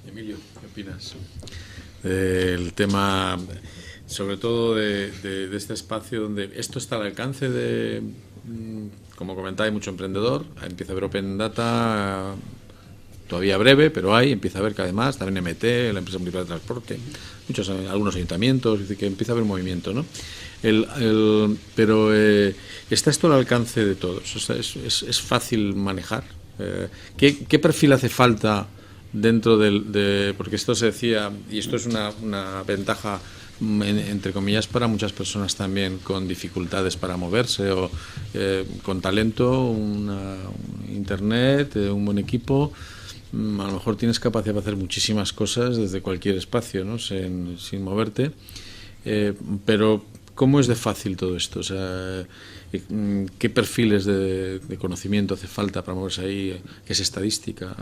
Speaker 1: Emilio, ¿qué opinas del tema, sobre todo de este espacio donde esto está al alcance de, como comentaba, hay mucho emprendedor, empieza a haber Open Data, todavía breve, pero empieza a haber cada vez más, también MT, la empresa municipal de transporte, algunos ayuntamientos, es decir, que empieza a haber movimiento, ¿no? Pero está esto al alcance de todos, o sea, es fácil manejar. ¿Qué perfil hace falta dentro porque esto se decía, y esto es una ventaja entre comillas para muchas personas también con dificultades para moverse o con talento, internet, un buen equipo, a lo mejor tienes capacidad de hacer muchísimas cosas desde cualquier espacio, ¿no? sin moverte, pero ¿cómo es de fácil todo esto? O sea, ¿qué perfiles de conocimiento hace falta para moverse ahí? ¿Qué es estadística?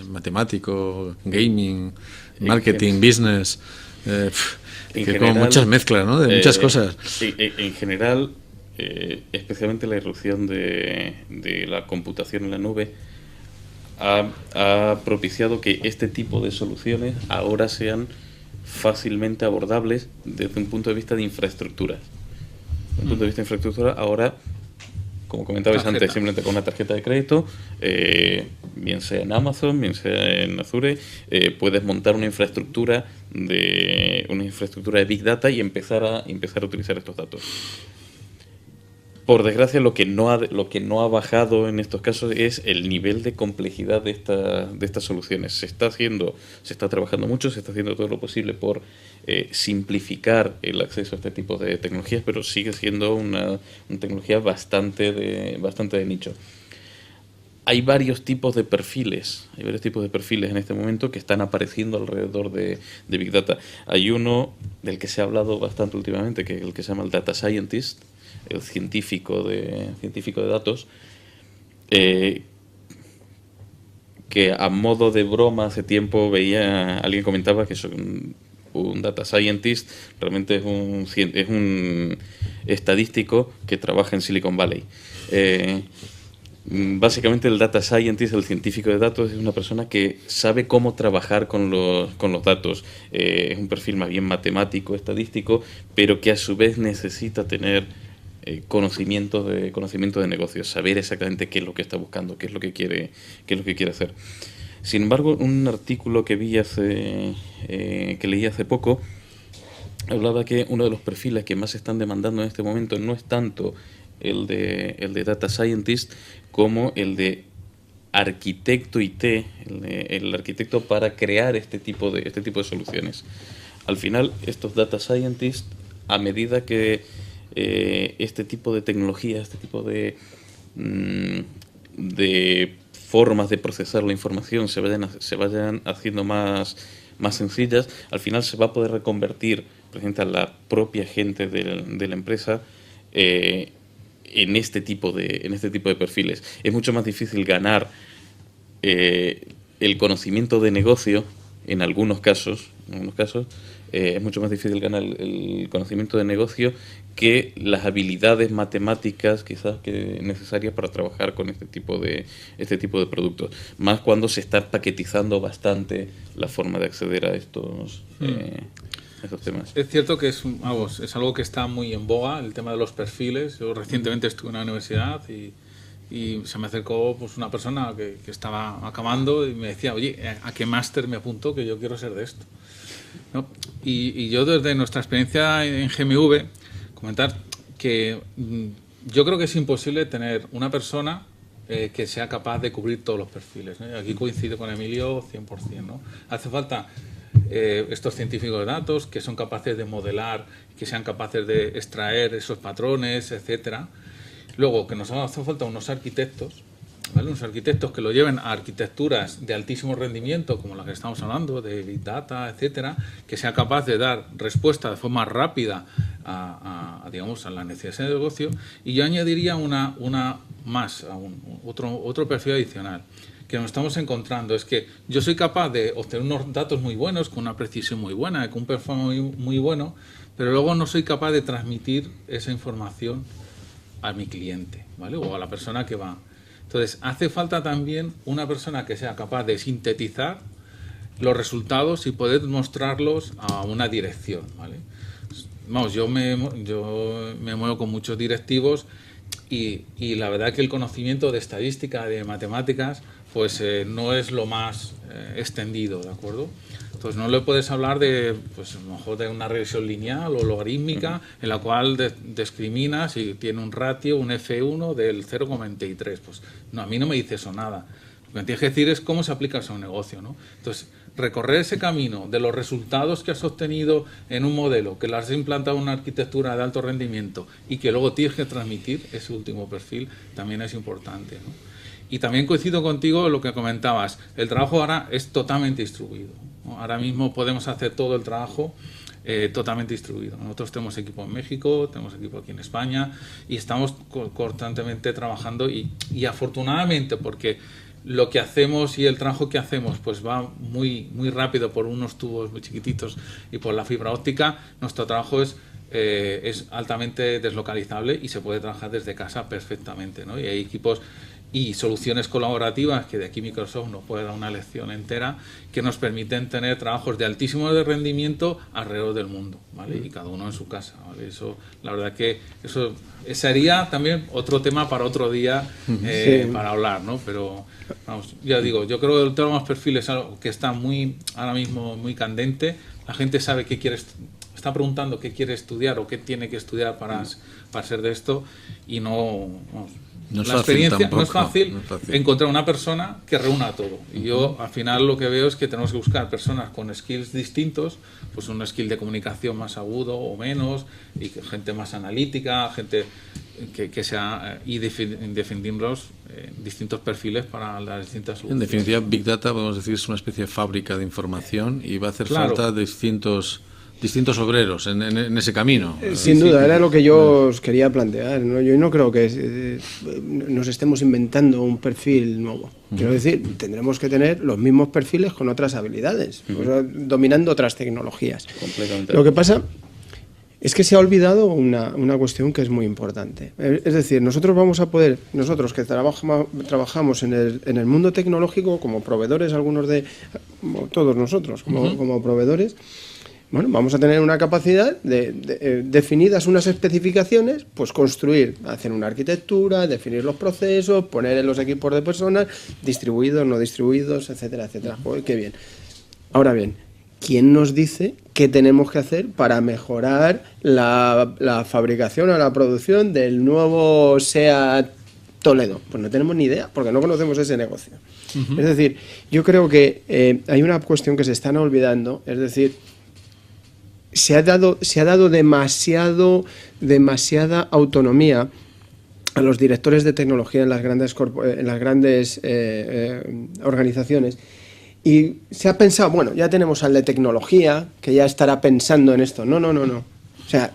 Speaker 1: ¿Matemático? ¿Gaming? ¿Marketing? ¿Business? Como muchas mezclas, ¿no? De muchas cosas.
Speaker 4: En general, especialmente la irrupción de la computación en la nube ha propiciado que este tipo de soluciones ahora sean fácilmente abordables desde un punto de vista de infraestructura. Desde un punto de vista de infraestructura, ahora, como comentabais antes, simplemente con una tarjeta de crédito, bien sea en Amazon, bien sea en Azure, puedes montar una infraestructura de Big Data y empezar a utilizar estos datos. Por desgracia, lo que no ha bajado en estos casos es el nivel de complejidad de estas soluciones. Se está trabajando mucho, se está haciendo todo lo posible por simplificar el acceso a este tipo de tecnologías, pero sigue siendo una tecnología bastante de nicho. Hay varios tipos de perfiles en este momento que están apareciendo alrededor de Big Data. Hay uno del que se ha hablado bastante últimamente, que es el que se llama el Data Scientist, el científico de datos, que a modo de broma hace tiempo alguien comentaba que un Data Scientist realmente es un estadístico que trabaja en Silicon Valley. Básicamente el Data Scientist, el científico de datos, es una persona que sabe cómo trabajar con los datos. Es un perfil más bien matemático, estadístico, pero que a su vez necesita tener conocimiento de negocios, saber exactamente qué es lo que está buscando, qué es lo que quiere hacer. Sin embargo, un artículo que leí hace poco hablaba que uno de los perfiles que más se están demandando en este momento no es tanto el de Data Scientist como el de arquitecto IT, el arquitecto para crear este tipo de soluciones. Al final, estos Data Scientists, a medida que este tipo de tecnología, este tipo de formas de procesar la información se vayan haciendo más sencillas, al final se va a poder reconvertir precisamente a la propia gente de la empresa en este tipo de perfiles. Es mucho más difícil ganar el conocimiento de negocio en algunos casos. Es mucho más difícil ganar el conocimiento de negocio que las habilidades matemáticas quizás que necesarias para trabajar con este tipo de productos. Más cuando se está paquetizando bastante la forma de acceder a estos esos temas.
Speaker 3: Es cierto que es algo que está muy en boga, el tema de los perfiles. Yo recientemente estuve en una universidad y se me acercó pues una persona que estaba acabando y me decía, oye, ¿a qué máster me apunto? Que yo quiero ser de esto, ¿no? Y yo desde nuestra experiencia en GMV, comentar que yo creo que es imposible tener una persona que sea capaz de cubrir todos los perfiles, ¿no? Aquí coincido con Emilio 100%, ¿no? Hace falta estos científicos de datos que son capaces de modelar, que sean capaces de extraer esos patrones, etcétera. Luego, que nos hace falta unos arquitectos, ¿vale? Unos arquitectos que lo lleven a arquitecturas de altísimo rendimiento, como la que estamos hablando, de Big Data, etcétera, que sea capaz de dar respuesta de forma rápida digamos, a la necesidad de negocio. Y yo añadiría una más, otro perfil adicional que nos estamos encontrando, es que yo soy capaz de obtener unos datos muy buenos, con una precisión muy buena, con un performance muy bueno, pero luego no soy capaz de transmitir esa información a mi cliente, ¿vale? O a la persona que va. Entonces, hace falta también una persona que sea capaz de sintetizar los resultados y poder mostrarlos a una dirección, ¿vale? Vamos, yo me muevo con muchos directivos y la verdad que el conocimiento de estadística, de matemáticas, pues no es lo más extendido, ¿de acuerdo? Entonces no le puedes hablar de, pues a lo mejor de una regresión lineal o logarítmica en la cual discriminas y tiene un ratio, un F1 del 0,23. Pues no, a mí no me dice eso nada. Lo que tienes que decir es cómo se aplica eso a un negocio, ¿no? Entonces, recorrer ese camino de los resultados que has obtenido en un modelo, que lo has implantado en una arquitectura de alto rendimiento y que luego tienes que transmitir ese último perfil, también es importante, ¿no? Y también coincido contigo en lo que comentabas, el trabajo ahora es totalmente distribuido, ¿no? Ahora mismo podemos hacer todo el trabajo totalmente distribuido. Nosotros tenemos equipo en México, tenemos equipo aquí en España y estamos constantemente trabajando y afortunadamente, porque lo que hacemos y el trabajo que hacemos pues va muy rápido por unos tubos muy chiquititos y por la fibra óptica, nuestro trabajo es altamente deslocalizable y se puede trabajar desde casa perfectamente, ¿no? Y hay equipos y soluciones colaborativas que de aquí Microsoft nos puede dar una lección entera, que nos permiten tener trabajos de altísimo rendimiento alrededor del mundo, ¿vale? Y cada uno en su casa, ¿vale? Eso, la verdad que eso sería también otro tema para otro día para hablar, ¿no? Pero vamos, ya digo, yo creo que el tema de los perfiles es algo que está ahora mismo muy candente. La gente sabe qué quiere, está preguntando qué quiere estudiar o qué tiene que estudiar para ser de esto y no es la experiencia no es fácil encontrar una persona que reúna todo. Y yo al final lo que veo es que tenemos que buscar personas con skills distintos, pues un skill de comunicación más agudo o menos, y gente más analítica, gente que sea y definirlos distintos perfiles para las distintas soluciones.
Speaker 1: En definitiva, Big Data, podemos decir, es una especie de fábrica de información y va a hacer falta distintos obreros en ese camino.
Speaker 2: Sin duda, era lo que yo os quería plantear, ¿no? Yo no creo que nos estemos inventando un perfil nuevo. Quiero decir, tendremos que tener los mismos perfiles con otras habilidades, o sea, dominando otras tecnologías.
Speaker 4: Completamente.
Speaker 2: Lo que pasa es que se ha olvidado una cuestión que es muy importante. Es decir, nosotros que trabajamos en el mundo tecnológico como proveedores, todos nosotros como proveedores, bueno, vamos a tener una capacidad de definidas unas especificaciones, pues construir, hacer una arquitectura, definir los procesos, poner en los equipos de personas, distribuidos, no distribuidos, etcétera, etcétera. Joder, qué bien. Ahora bien, ¿quién nos dice qué tenemos que hacer para mejorar la fabricación o la producción del nuevo SEAT Toledo? Pues no tenemos ni idea, porque no conocemos ese negocio. Es decir, yo creo que hay una cuestión que se están olvidando, es decir, se ha dado demasiada autonomía a los directores de tecnología en las grandes organizaciones, y se ha pensado, bueno, ya tenemos al de tecnología que ya estará pensando en esto. No. O sea,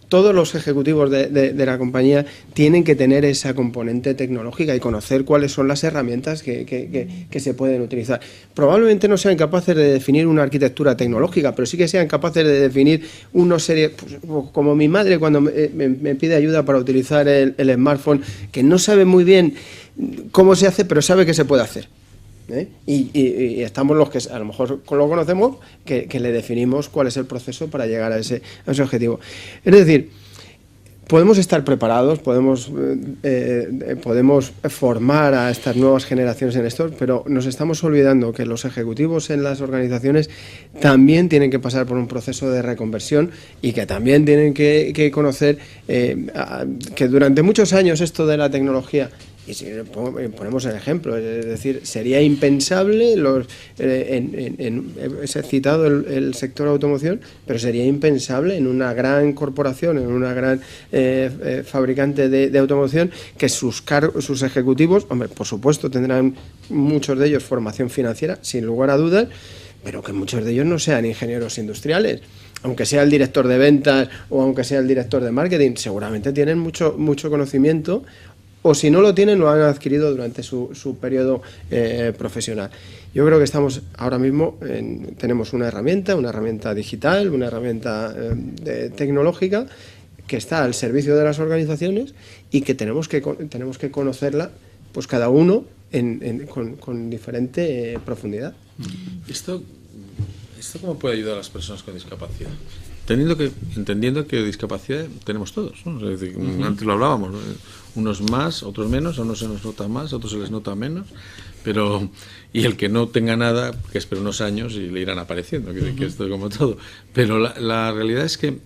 Speaker 2: todos los ejecutivos de la compañía tienen que tener esa componente tecnológica y conocer cuáles son las herramientas que se pueden utilizar. Probablemente no sean capaces de definir una arquitectura tecnológica, pero sí que sean capaces de definir una serie, pues, como mi madre cuando me pide ayuda para utilizar el smartphone, que no sabe muy bien cómo se hace, pero sabe que se puede hacer. Y estamos los que a lo mejor lo conocemos, que le definimos cuál es el proceso para llegar a ese objetivo. Es decir, podemos estar preparados, podemos formar a estas nuevas generaciones en esto, pero nos estamos olvidando que los ejecutivos en las organizaciones también tienen que pasar por un proceso de reconversión y que también tienen que conocer que durante muchos años esto de la tecnología, y si ponemos el ejemplo, es decir, sería impensable, he citado el sector automoción, pero sería impensable en una gran corporación, en una gran fabricante de automoción, que sus ejecutivos, hombre, por supuesto tendrán muchos de ellos formación financiera, sin lugar a dudas, pero que muchos de ellos no sean ingenieros industriales. Aunque sea el director de ventas o aunque sea el director de marketing, seguramente tienen mucho conocimiento, o si no lo tienen, lo han adquirido durante su periodo profesional. Yo creo que estamos ahora mismo, tenemos una herramienta digital, una herramienta tecnológica que está al servicio de las organizaciones y que tenemos que conocerla, pues cada uno con diferente profundidad.
Speaker 1: ¿Esto cómo puede ayudar a las personas con discapacidad? Entendiendo que discapacidad tenemos todos, ¿no? Es decir, antes lo hablábamos, ¿no? Unos más, otros menos, a unos se nos nota más, a otros se les nota menos, y el que no tenga nada, que espere unos años y le irán apareciendo, que esto es como todo. Pero la realidad es que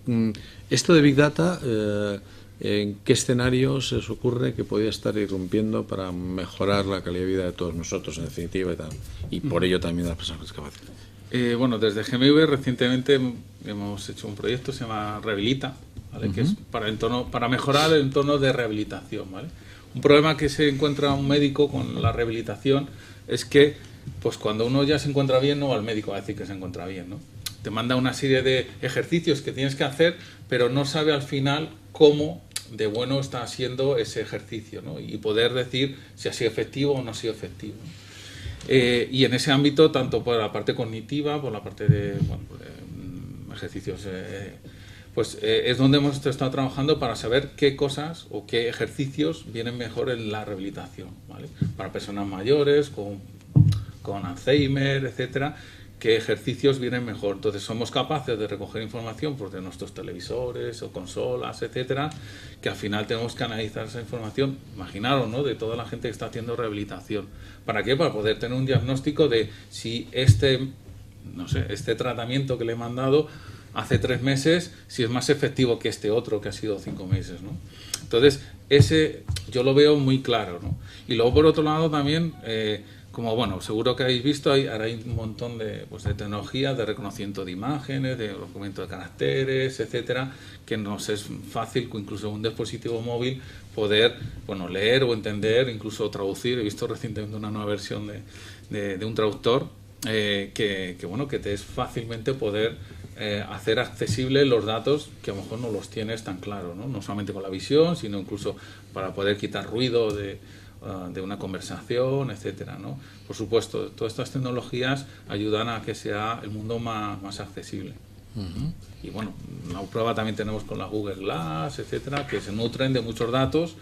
Speaker 1: esto de Big Data, ¿en qué escenarios se os ocurre que podría estar irrumpiendo para mejorar la calidad de vida de todos nosotros, en definitiva, y por ello también de las personas con discapacidad?
Speaker 3: Bueno, desde GMV recientemente hemos hecho un proyecto, se llama Rehabilita, ¿vale? Que es para mejorar el entorno de rehabilitación, ¿vale? Un problema que se encuentra un médico con la rehabilitación es que, pues cuando uno ya se encuentra bien, no va al médico a decir que se encuentra bien, ¿no? Te manda una serie de ejercicios que tienes que hacer, pero no sabe al final cómo de bueno está siendo ese ejercicio, ¿no? Y poder decir si ha sido efectivo o no ha sido efectivo, ¿no? Y en ese ámbito, tanto por la parte cognitiva, por la parte de ejercicios, es donde hemos estado trabajando para saber qué cosas o qué ejercicios vienen mejor en la rehabilitación, ¿vale? Para personas mayores, con Alzheimer, etcétera, qué ejercicios vienen mejor. Entonces somos capaces de recoger información pues, de nuestros televisores o consolas, etcétera, que al final tenemos que analizar esa información, imaginaros, ¿no? De toda la gente que está haciendo rehabilitación. ¿Para qué? Para poder tener un diagnóstico de si este tratamiento que le he mandado hace 3 meses, si es más efectivo que este otro que ha sido 5 meses, ¿no? Entonces, ese yo lo veo muy claro, ¿no? Y luego, por otro lado, también, como bueno, seguro que habéis visto, ahora hay un montón de tecnologías de reconocimiento de imágenes, de reconocimiento de caracteres, etcétera, que nos es fácil, incluso en un dispositivo móvil, poder leer o entender, incluso traducir. He visto recientemente una nueva versión de un traductor que te es fácilmente poder hacer accesibles los datos que a lo mejor no los tienes tan claros, ¿no? No solamente con la visión, sino incluso para poder quitar ruido de una conversación, etcétera, ¿no? Por supuesto, todas estas tecnologías ayudan a que sea el mundo más accesible. Y bueno, una prueba también tenemos con la Google Glass, etcétera, que se nutren de muchos datos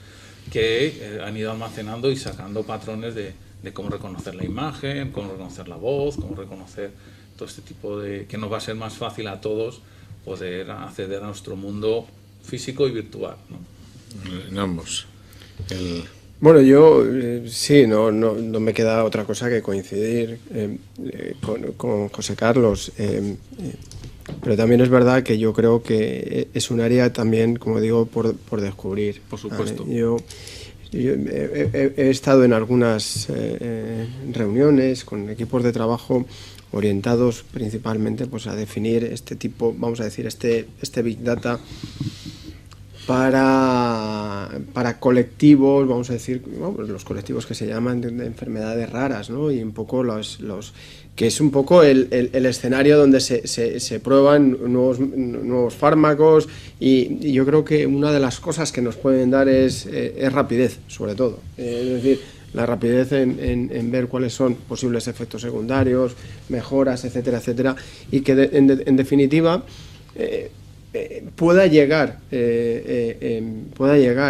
Speaker 3: que han ido almacenando y sacando patrones de cómo reconocer la imagen, cómo reconocer la voz, cómo reconocer todo este tipo que nos va a ser más fácil a todos poder acceder a nuestro mundo físico y virtual, ¿no?
Speaker 1: En ambos.
Speaker 2: Bueno, yo sí, no me queda otra cosa que coincidir con José Carlos, pero también es verdad que yo creo que es un área también, como digo, por descubrir.
Speaker 3: Por supuesto.
Speaker 2: ¿Vale? Yo he estado en algunas reuniones con equipos de trabajo orientados principalmente pues a definir este tipo, vamos a decir, este Big Data para colectivos, vamos a decir, los colectivos que se llaman de enfermedades raras, ¿no? Y un poco que es un poco el escenario donde se prueban nuevos fármacos y yo creo que una de las cosas que nos pueden dar es rapidez, sobre todo. Es decir, la rapidez en ver cuáles son posibles efectos secundarios, mejoras, etcétera, etcétera, y que en definitiva pueda llegar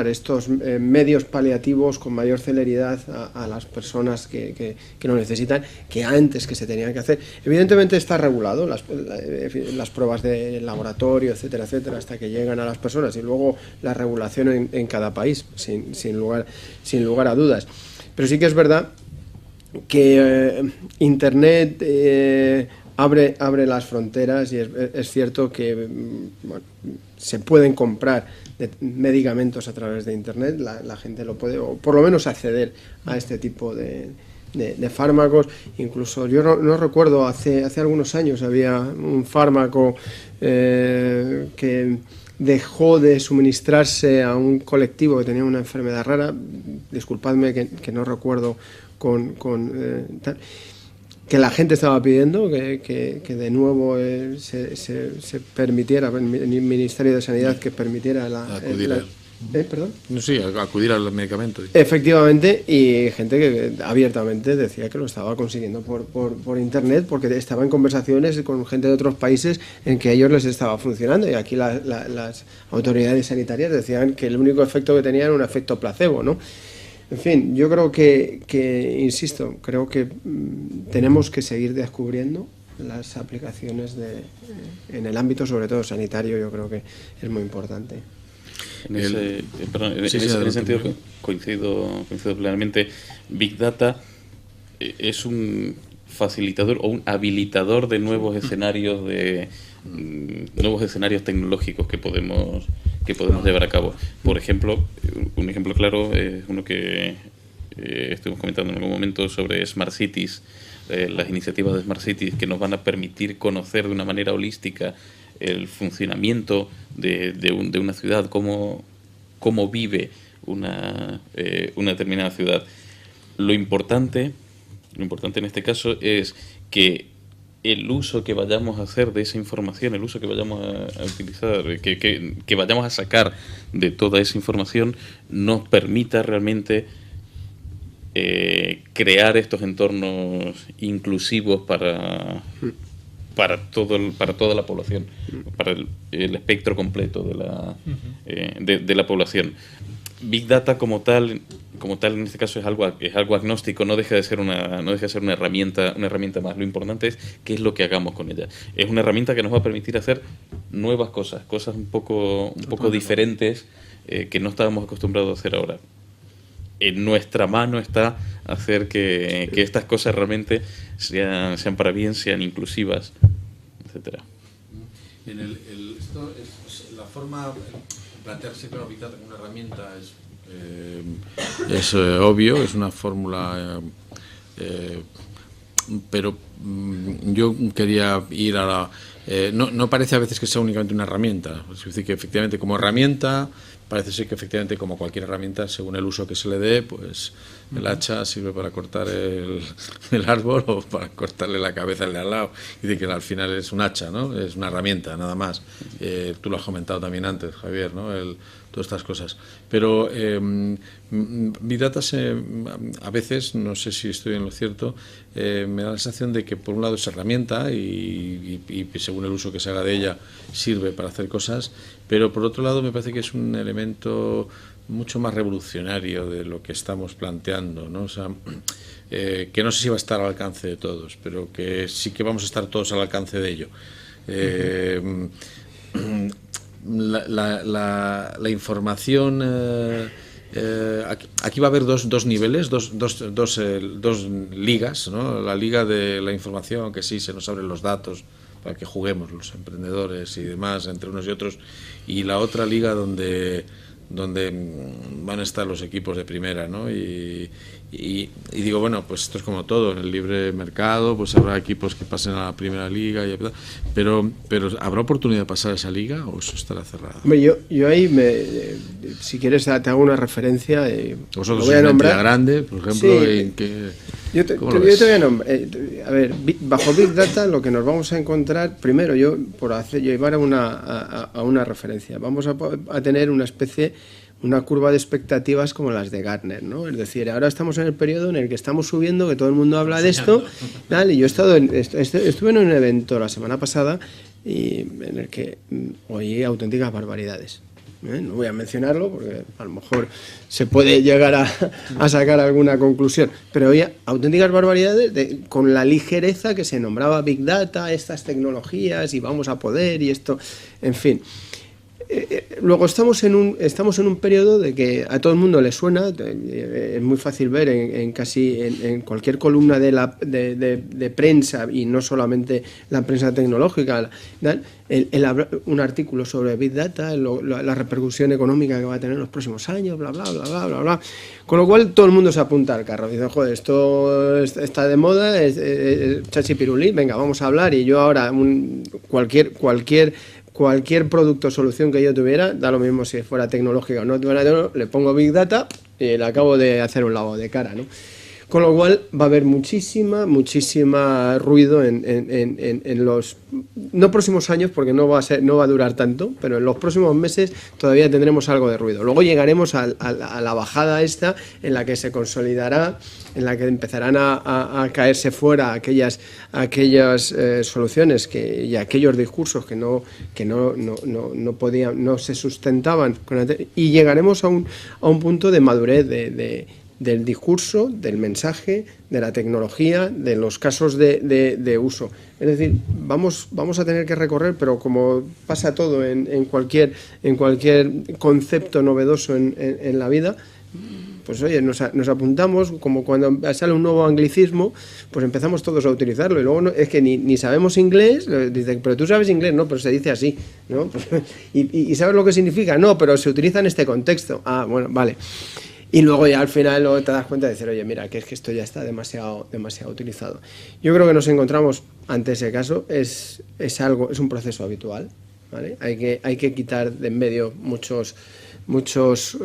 Speaker 2: estos medios paliativos con mayor celeridad a las personas que lo necesitan, que antes que se tenían que hacer. Evidentemente está regulado, las pruebas de laboratorio, etcétera, etcétera, hasta que llegan a las personas, y luego la regulación en cada país, sin lugar a dudas. Pero sí que es verdad que Internet abre las fronteras, y es cierto que se pueden comprar medicamentos a través de Internet, la gente lo puede, o por lo menos acceder a este tipo de fármacos. Incluso yo no recuerdo, hace algunos años había un fármaco que dejó de suministrarse a un colectivo que tenía una enfermedad rara, disculpadme que no recuerdo tal, que la gente estaba pidiendo que de nuevo se permitiera, el Ministerio de Sanidad, que permitiera ¿perdón?
Speaker 1: Sí, acudir al medicamento.
Speaker 2: Efectivamente, y gente que abiertamente decía que lo estaba consiguiendo por Internet, porque estaba en conversaciones con gente de otros países en que a ellos les estaba funcionando, y aquí las autoridades sanitarias decían que el único efecto que tenía era un efecto placebo, ¿no? En fin, yo creo que insisto, creo que tenemos que seguir descubriendo las aplicaciones en el ámbito, sobre todo sanitario. Yo creo que es muy importante.
Speaker 4: En ese sentido coincido plenamente. Big Data es un facilitador o un habilitador de nuevos escenarios tecnológicos que podemos llevar a cabo. Por ejemplo, un ejemplo claro es uno que estuvimos comentando en algún momento sobre Smart Cities, las iniciativas de Smart Cities, que nos van a permitir conocer de una manera holística el funcionamiento de una ciudad, cómo vive una determinada ciudad. Lo importante en este caso es que el uso que vayamos a hacer de esa información, el uso que vayamos a utilizar, que vayamos a sacar de toda esa información, nos permita realmente crear estos entornos inclusivos para toda la población, para el espectro completo de la población. Big Data como tal en este caso es algo agnóstico, no deja de ser una herramienta más. Lo importante es qué es lo que hagamos con ella. Es una herramienta que nos va a permitir hacer nuevas cosas un poco diferentes, que no estábamos acostumbrados a hacer ahora. En nuestra mano está hacer que estas cosas realmente sean para bien, sean inclusivas, etcétera.
Speaker 1: La forma de plantearse con Big Data como una herramienta es obvio, es una fórmula, pero yo quería ir a la... no parece a veces que sea únicamente una herramienta, es decir, que efectivamente como herramienta parece ser que efectivamente como cualquier herramienta, según el uso que se le dé, pues el hacha sirve para cortar el árbol o para cortarle la cabeza al de al lado, y de que al final es un hacha, ¿no? Es una herramienta, nada más. Tú lo has comentado también antes, Javier, ¿no? Todas estas cosas. Pero Big Data a veces, no sé si estoy en lo cierto, me da la sensación de que por un lado es herramienta y según el uso que se haga de ella sirve para hacer cosas, pero por otro lado me parece que es un elemento mucho más revolucionario de lo que estamos planteando, ¿no? O sea, que no sé si va a estar al alcance de todos, pero que sí que vamos a estar todos al alcance de ello. La información, aquí va a haber dos niveles, dos ligas, ¿no? La liga de la información, que sí se nos abren los datos para que juguemos los emprendedores y demás entre unos y otros, y la otra liga donde van a estar los equipos de primera, ¿no? Y digo, bueno, pues esto es como todo, en el libre mercado pues habrá equipos que pasen a la primera liga, pero ¿habrá oportunidad de pasar a esa liga o eso estará cerrado?
Speaker 2: Yo ahí, si quieres, te hago una referencia.
Speaker 1: Vosotros sois una entidad grande, por ejemplo, sí, ¿en qué?
Speaker 2: Yo te voy a nombrar. A ver, bajo Big Data lo que nos vamos a encontrar, primero, llevar a una referencia, vamos a tener una curva de expectativas como las de Gartner, ¿no? Es decir, ahora estamos en el periodo en el que estamos subiendo, que todo el mundo habla de esto, tal, y yo estuve en un evento la semana pasada y en el que oí auténticas barbaridades. No voy a mencionarlo porque a lo mejor se puede llegar a sacar alguna conclusión, pero había auténticas barbaridades con la ligereza que se nombraba Big Data, estas tecnologías y vamos a poder y esto, en fin. Luego estamos en un periodo de que a todo el mundo le suena, es muy fácil ver en cualquier columna de prensa, y no solamente la prensa tecnológica, un artículo sobre Big Data, la repercusión económica que va a tener en los próximos años, bla, bla, bla, bla, bla, bla. Con lo cual todo el mundo se apunta al carro. Dice, joder, esto está de moda, es chachi pirulí, venga, vamos a hablar, y yo ahora cualquier producto o solución que yo tuviera, da lo mismo si fuera tecnológica o no, le pongo Big Data y le acabo de hacer un lavado de cara, ¿no? Con lo cual va a haber muchísima ruido en los no próximos años, porque no va a durar tanto, pero en los próximos meses todavía tendremos algo de ruido. Luego llegaremos a la bajada esta, en la que se consolidará, en la que empezarán a caerse fuera aquellas soluciones y aquellos discursos que no podían, no se sustentaban, y llegaremos a un punto de madurez del discurso, del mensaje, de la tecnología, de los casos de uso. Es decir, vamos a tener que recorrer, pero como pasa todo en cualquier concepto novedoso en la vida, pues oye, nos apuntamos, como cuando sale un nuevo anglicismo, pues empezamos todos a utilizarlo, y luego es que ni sabemos inglés, dicen, pero tú sabes inglés, no, pero se dice así, ¿no? ¿Y sabes lo que significa? No, pero se utiliza en este contexto. Ah, bueno, vale. Y luego ya al final te das cuenta de decir, oye, mira, que es que esto ya está demasiado utilizado. Yo creo que nos encontramos ante ese caso, es un proceso habitual, ¿vale? Hay que quitar de en medio muchos,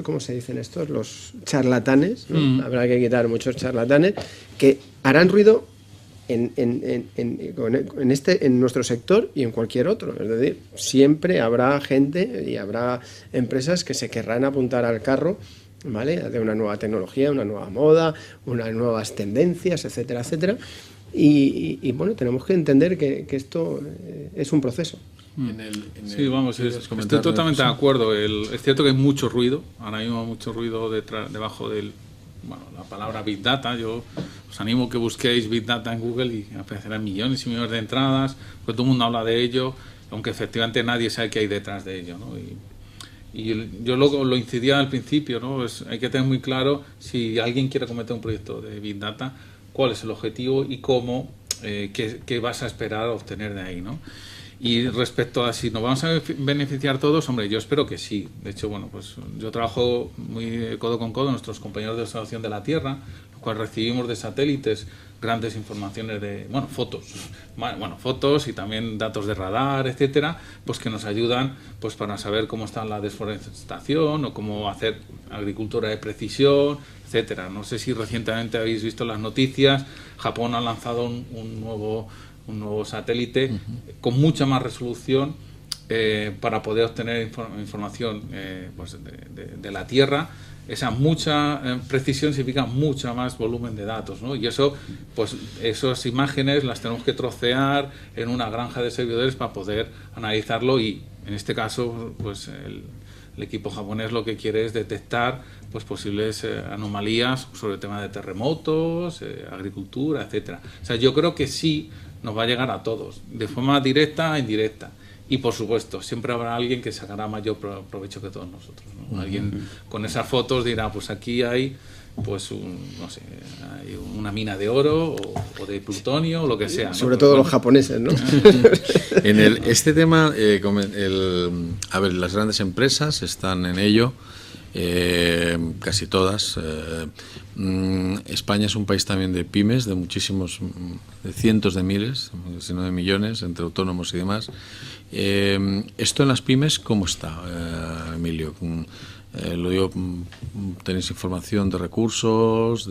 Speaker 2: ¿cómo se dicen estos? Los charlatanes, ¿no? Habrá que quitar muchos charlatanes que harán ruido en nuestro sector y en cualquier otro. Es decir, siempre habrá gente y habrá empresas que se querrán apuntar al carro, ¿vale? De una nueva tecnología, una nueva moda, unas nuevas tendencias, etcétera, etcétera. Y bueno, tenemos que entender que esto es un proceso.
Speaker 3: Sí, vamos, estoy totalmente de acuerdo. Es cierto que hay mucho ruido, ahora mismo mucho ruido debajo de la palabra Big Data. Yo os animo a que busquéis Big Data en Google y aparecerán millones y millones de entradas, porque todo el mundo habla de ello, aunque efectivamente nadie sabe qué hay detrás de ello, ¿no? Y yo lo incidía al principio, ¿no? Hay que tener muy claro, si alguien quiere cometer un proyecto de Big Data, cuál es el objetivo y cómo, qué vas a esperar obtener de ahí, ¿no? Y respecto a si nos vamos a beneficiar todos, hombre, yo espero que sí. De hecho, bueno, pues yo trabajo muy codo con codo con nuestros compañeros de observación de la Tierra, los cuales recibimos de satélites grandes informaciones fotos y también datos de radar, etcétera, pues que nos ayudan pues para saber cómo está la desforestación o cómo hacer agricultura de precisión, etcétera. No sé si recientemente habéis visto las noticias, Japón ha lanzado un nuevo satélite con mucha más resolución para poder obtener información pues de la Tierra. Esa mucha precisión significa mucha más volumen de datos, ¿no? Y eso, pues esas imágenes las tenemos que trocear en una granja de servidores para poder analizarlo, y en este caso, pues el equipo japonés lo que quiere es detectar pues posibles anomalías sobre el tema de terremotos, agricultura, etcétera. O sea, yo creo que sí nos va a llegar a todos, de forma directa e indirecta. Y por supuesto, siempre habrá alguien que sacará mayor provecho que todos nosotros, ¿no? Alguien con esas fotos dirá, pues aquí hay pues hay una mina de oro o de plutonio o lo que sea, ¿no?
Speaker 2: Sobre todo los japoneses, ¿no?
Speaker 1: Este tema, a ver, las grandes empresas están en ello, casi todas. España es un país también de pymes, de cientos de miles, si no de millones, entre autónomos y demás. Esto en las pymes, ¿cómo está, Emilio? Lo digo, tenéis información de recursos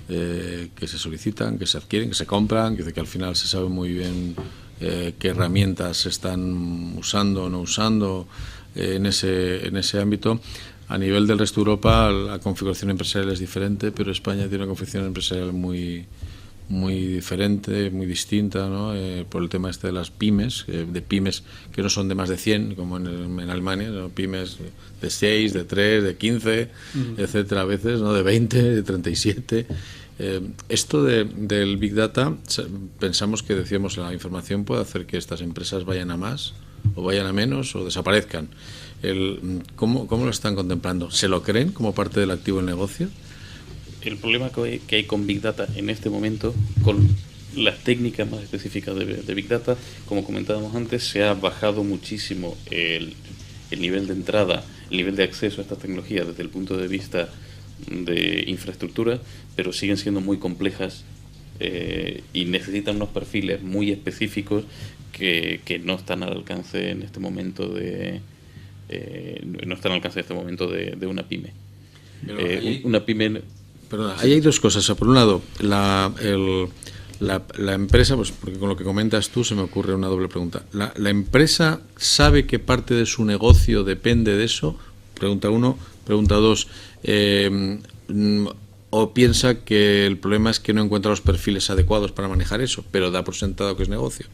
Speaker 1: que se solicitan, que se adquieren, que se compran, que al final se sabe muy bien qué herramientas se están usando o no usando en ese ámbito. A nivel del resto de Europa la configuración empresarial es diferente, pero España tiene una configuración empresarial muy muy diferente, muy distinta, ¿no? Por el tema este de las pymes, de pymes que no son de más de 100, como en Alemania, ¿no? Pymes de 6, de 3, de 15, etcétera, a veces, ¿no? De 20, de 37. Esto del Big Data, pensamos que, decíamos, la información puede hacer que estas empresas vayan a más, o vayan a menos, o desaparezcan. ¿Cómo lo están contemplando? ¿Se lo creen como parte del activo del negocio?
Speaker 4: El problema que hay con Big Data en este momento, con las técnicas más específicas de Big Data, como comentábamos antes, se ha bajado muchísimo el nivel de entrada, el nivel de acceso a estas tecnologías desde el punto de vista de infraestructura, pero siguen siendo muy complejas y necesitan unos perfiles muy específicos que no están al alcance en este momento de una pyme. Una pyme.
Speaker 1: Perdona, ahí hay dos cosas. Por un lado, la empresa, pues porque con lo que comentas tú se me ocurre una doble pregunta. ¿La empresa sabe que parte de su negocio depende de eso? Pregunta uno. Pregunta dos, ¿o piensa que el problema es que no encuentra los perfiles adecuados para manejar eso, pero da por sentado que es negocio?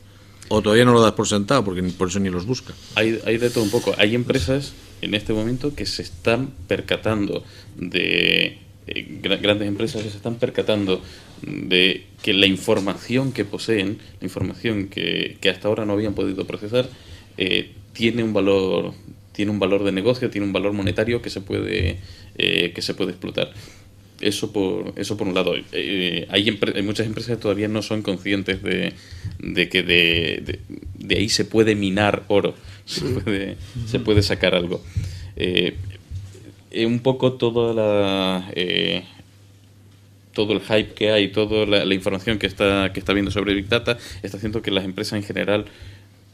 Speaker 1: ¿O todavía no lo das por sentado porque por eso ni los busca?
Speaker 4: Hay de todo un poco. Hay empresas en este momento que se están percatando grandes empresas que se están percatando de que la información que poseen, la información que hasta ahora no habían podido procesar, tiene un valor de negocio, tiene un valor monetario que se puede explotar. Eso por un lado. Hay muchas empresas que todavía no son conscientes de que de ahí se puede minar oro, se puede sacar algo. Un poco todo el hype que hay, toda la información que está viendo sobre Big Data está haciendo que las empresas en general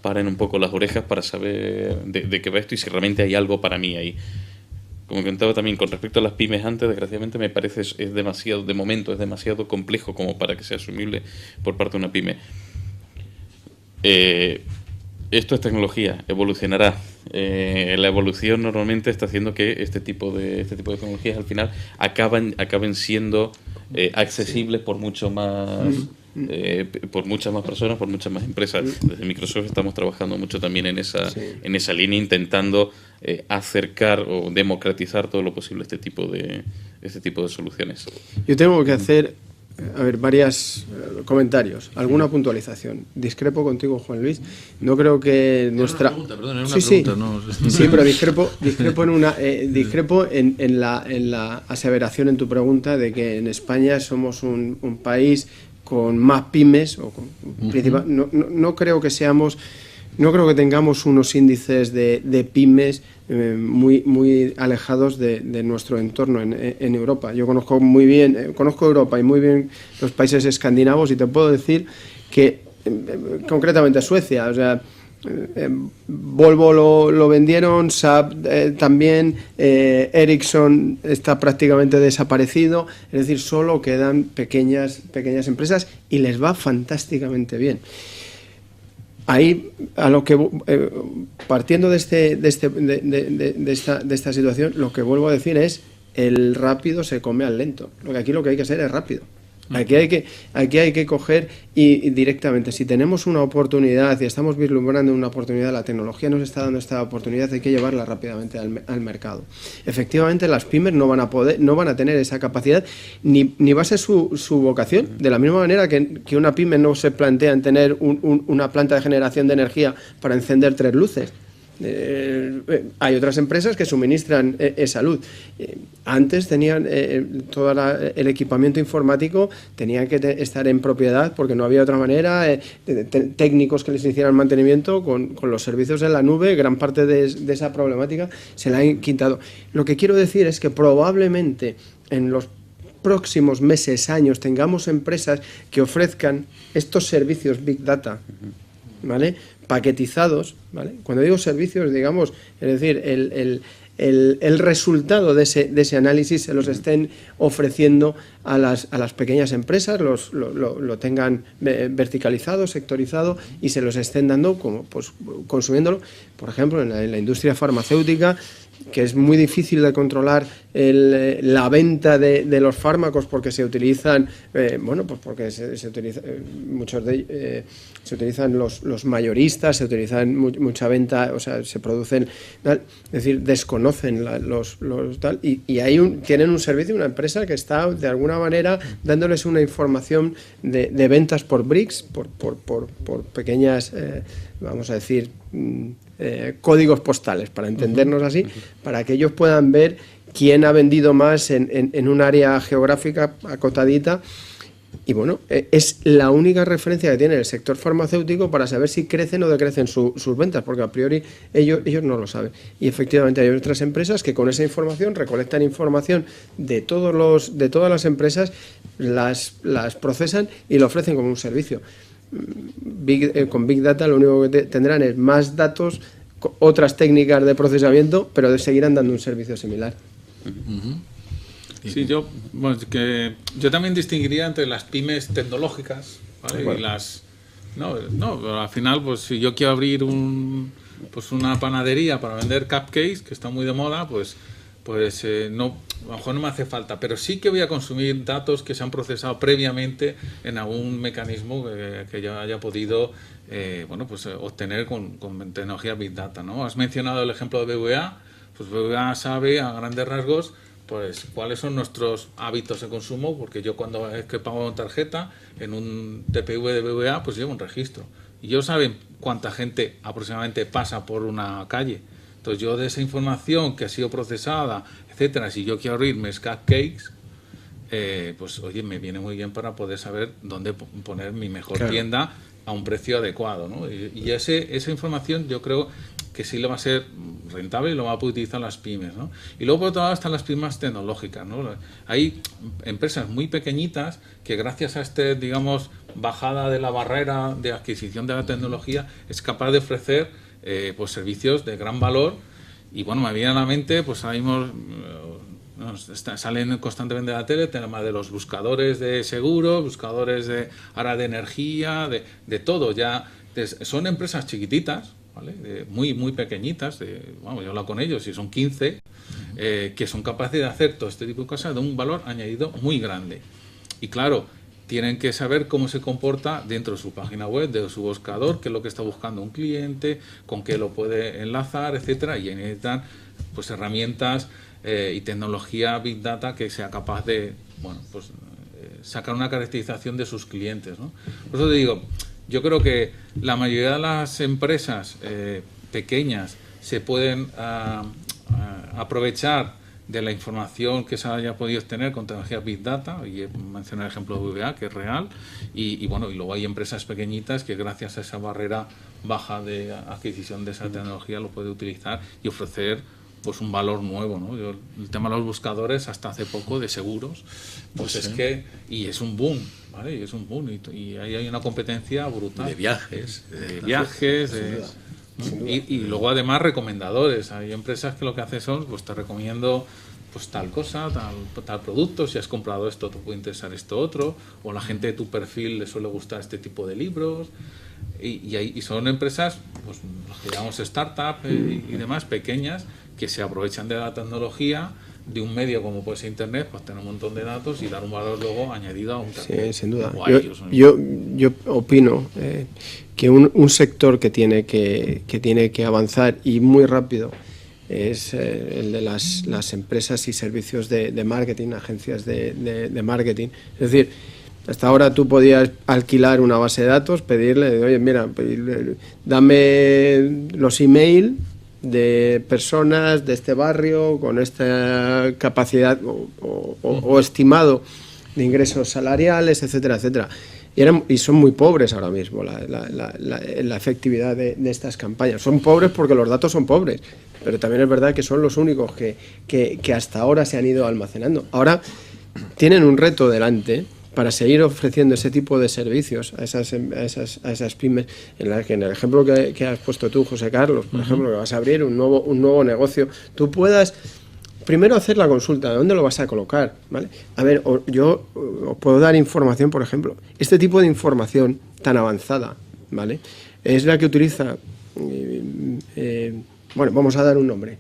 Speaker 4: paren un poco las orejas para saber de qué va esto y si realmente hay algo para mí ahí. Como comentaba también con respecto a las pymes antes, desgraciadamente me parece de momento es demasiado complejo como para que sea asumible por parte de una pyme. Esto es tecnología, evolucionará. La evolución normalmente está haciendo que este tipo de tecnologías al final acaben siendo accesibles por mucho más por muchas más personas, por muchas más empresas. Desde Microsoft estamos trabajando mucho también en esa línea, intentando acercar o democratizar todo lo posible este tipo de soluciones.
Speaker 2: Yo tengo que hacer varios comentarios, alguna puntualización. Discrepo contigo, Juan Luis. No creo que nuestra...
Speaker 1: Era una pregunta, perdón, era una pregunta. No...
Speaker 2: Sí, pero discrepo en la aseveración en tu pregunta de que en España somos un país con más pymes o principal. No creo que tengamos unos índices de pymes muy alejados de nuestro entorno en Europa. Yo conozco Europa y muy bien los países escandinavos y te puedo decir que concretamente Suecia, o sea, Volvo lo vendieron, SAP también, Ericsson está prácticamente desaparecido, es decir, solo quedan pequeñas empresas y les va fantásticamente bien. Ahí, partiendo de esta situación, lo que vuelvo a decir es: el rápido se come al lento. Aquí lo que hay que hacer es rápido. Aquí hay que coger y directamente, si tenemos una oportunidad y estamos vislumbrando una oportunidad, la tecnología nos está dando esta oportunidad, hay que llevarla rápidamente al mercado. Efectivamente, las pymes no van a tener esa capacidad, ni va a ser su vocación. De la misma manera que una pyme no se plantea en tener una planta de generación de energía para encender 3 luces. Hay otras empresas que suministran esa luz. Antes tenían todo el equipamiento informático, tenía que estar en propiedad porque no había otra manera, técnicos que les hicieran mantenimiento. Con los servicios en la nube, gran parte de esa problemática se la han quitado. Lo que quiero decir es que probablemente en los próximos meses, años, tengamos empresas que ofrezcan estos servicios Big Data, ¿vale?, paquetizados, ¿vale? Cuando digo servicios, digamos, es decir, el resultado de ese análisis se los estén ofreciendo a las pequeñas empresas, lo tengan verticalizado, sectorizado, y se los estén dando como, pues, consumiéndolo. Por ejemplo, en la industria farmacéutica que es muy difícil de controlar la venta de los fármacos porque se utilizan, porque se utiliza, se utilizan los mayoristas, se utilizan mucha venta, o sea, se producen, tal, es decir, desconocen los tal, y tienen un servicio, una empresa que está de alguna manera dándoles una información de ventas por bricks, por pequeñas, vamos a decir, códigos postales, para entendernos así, para que ellos puedan ver quién ha vendido más en un área geográfica acotadita. Y bueno, es la única referencia que tiene el sector farmacéutico para saber si crecen o decrecen sus ventas, porque a priori ellos no lo saben. Y efectivamente hay otras empresas que con esa información recolectan información de todas las empresas, las procesan y lo ofrecen como un servicio. Con Big Data lo único que tendrán es más datos, otras técnicas de procesamiento, pero seguirán dando un servicio similar.
Speaker 3: Sí, yo también distinguiría entre las pymes tecnológicas, ¿vale?
Speaker 2: Bueno.
Speaker 3: Y las... No, al final, pues si yo quiero abrir una panadería para vender cupcakes, que está muy de moda, pues no, a lo mejor no me hace falta, pero sí que voy a consumir datos que se han procesado previamente en algún mecanismo que yo haya podido obtener con tecnología Big Data, ¿no? Has mencionado el ejemplo de BBVA, pues BBVA sabe a grandes rasgos pues cuáles son nuestros hábitos de consumo, porque yo cuando es que pago con tarjeta en un TPV de BBVA, pues llevo un registro y ellos saben cuánta gente aproximadamente pasa por una calle. Entonces yo de esa información que ha sido procesada, etcétera, si yo quiero abrir mis cupcakes, pues oye, me viene muy bien para poder saber dónde poner mi mejor tienda a un precio adecuado, ¿no? Y esa información yo creo que sí le va a ser rentable y lo va a poder utilizar las pymes, ¿no? Y luego por otro lado están las pymes tecnológicas, ¿no? Hay empresas muy pequeñitas que gracias a digamos, bajada de la barrera de adquisición de la tecnología es capaz de ofrecer pues servicios de gran valor. Y bueno, me viene a la mente, pues ahí salen constantemente de la tele el tema de los buscadores de seguros, buscadores de energía, de todo. Son empresas chiquititas, ¿vale? Muy muy pequeñitas, yo he hablado con ellos y son 15, que son capaces de hacer todo este tipo de cosas de un valor añadido muy grande. Y claro, tienen que saber cómo se comporta dentro de su página web, de su buscador, qué es lo que está buscando un cliente, con qué lo puede enlazar, etcétera, y necesitan pues herramientas y tecnología Big Data que sea capaz de sacar una caracterización de sus clientes, ¿no? Por eso te digo, yo creo que la mayoría de las empresas pequeñas se pueden aprovechar de la información que se haya podido obtener con tecnología Big Data, y mencioné el ejemplo de VBA, que es real, y luego hay empresas pequeñitas que gracias a esa barrera baja de adquisición de esa tecnología lo puede utilizar y ofrecer pues un valor nuevo, ¿no? El tema de los buscadores hasta hace poco de seguros, pues es que, y es un boom, ¿vale? Y es un boom, y ahí hay una competencia brutal.
Speaker 1: De viajes.
Speaker 3: Y luego además recomendadores. Hay empresas que lo que hacen son, pues te recomiendo pues tal cosa, tal producto, si has comprado esto te puede interesar esto otro, o la gente de tu perfil le suele gustar este tipo de libros, y son empresas, pues los que llamamos startup y demás, pequeñas, que se aprovechan de la tecnología de un medio como puede ser internet, pues tener un montón de datos y dar un valor luego añadido a un
Speaker 2: sí, sin duda. Yo opino que un sector que tiene que avanzar y muy rápido es el de las empresas y servicios de marketing, agencias de marketing. Es decir, hasta ahora tú podías alquilar una base de datos, pedirle, oye, mira, dame los email de personas de este barrio con esta capacidad o estimado de ingresos salariales, etcétera, etcétera. Y son muy pobres ahora mismo la efectividad de estas campañas. Son pobres porque los datos son pobres, pero también es verdad que son los únicos que hasta ahora se han ido almacenando. Ahora tienen un reto delante para seguir ofreciendo ese tipo de servicios a esas pymes, en las que en el ejemplo que has puesto tú, José Carlos, por ejemplo, que vas a abrir un nuevo negocio, tú puedas primero hacer la consulta de dónde lo vas a colocar, ¿vale? A ver, yo os puedo dar información, por ejemplo, este tipo de información tan avanzada, ¿vale? Es la que utiliza bueno, vamos a dar un nombre,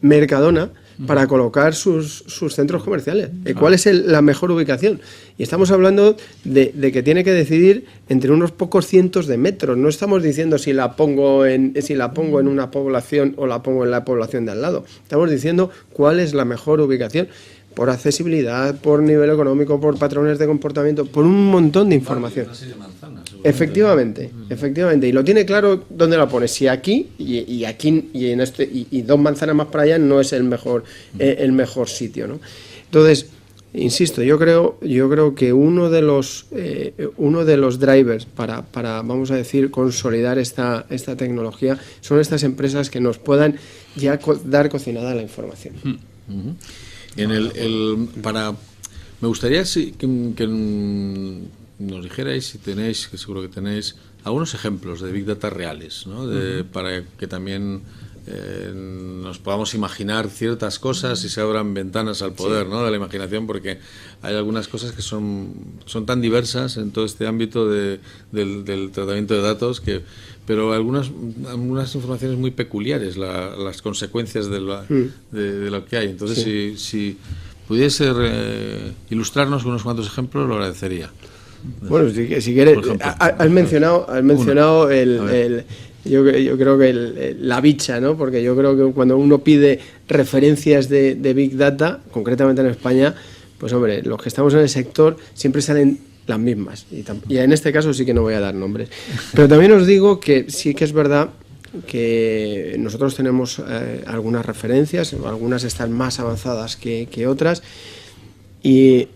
Speaker 2: Mercadona, para colocar sus centros comerciales. ¿Cuál es la mejor ubicación? Y estamos hablando de que tiene que decidir entre unos pocos cientos de metros. No estamos diciendo si la pongo en una población o la pongo en la población de al lado. Estamos diciendo cuál es la mejor ubicación. Por accesibilidad, por nivel económico, por patrones de comportamiento, por un montón de información. Efectivamente. Y lo tiene claro dónde la pone. Si aquí y aquí y 2 manzanas más para allá no es el mejor sitio, ¿no? Entonces, insisto, yo creo que uno de los drivers para vamos a decir consolidar esta tecnología son estas empresas que nos puedan ya dar cocinada la información.
Speaker 1: Me gustaría que nos dijerais, si tenéis, que seguro que tenéis, algunos ejemplos de Big Data reales, ¿no? Para que también nos podamos imaginar ciertas cosas y se abran ventanas al poder, ¿no? De la imaginación, porque hay algunas cosas que son tan diversas en todo este ámbito del tratamiento de datos pero algunas informaciones muy peculiares, las consecuencias de lo que hay. Entonces, si pudiese ilustrarnos con unos cuantos ejemplos, lo agradecería.
Speaker 2: Bueno, si quieres, has mencionado yo creo que la bicha, ¿no? Porque yo creo que cuando uno pide referencias de Big Data, concretamente en España, pues hombre, los que estamos en el sector siempre salen las mismas. Y en este caso sí que no voy a dar nombres. Pero también os digo que sí que es verdad que nosotros tenemos algunas referencias, algunas están más avanzadas que otras, y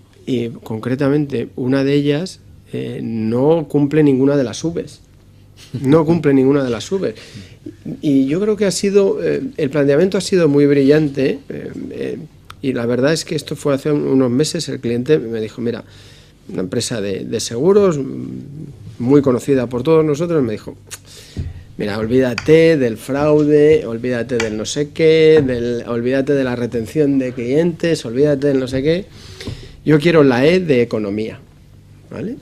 Speaker 2: concretamente una de ellas no cumple ninguna de las Vs. No cumple ninguna de las Vs. Y yo creo que el planteamiento ha sido muy brillante, y la verdad es que esto fue hace unos meses. El cliente me dijo, mira, una empresa de seguros muy conocida por todos nosotros, me dijo, mira, olvídate del fraude, olvídate del no sé qué, olvídate de la retención de clientes, olvídate del no sé qué, yo quiero la E de economía, ¿vale?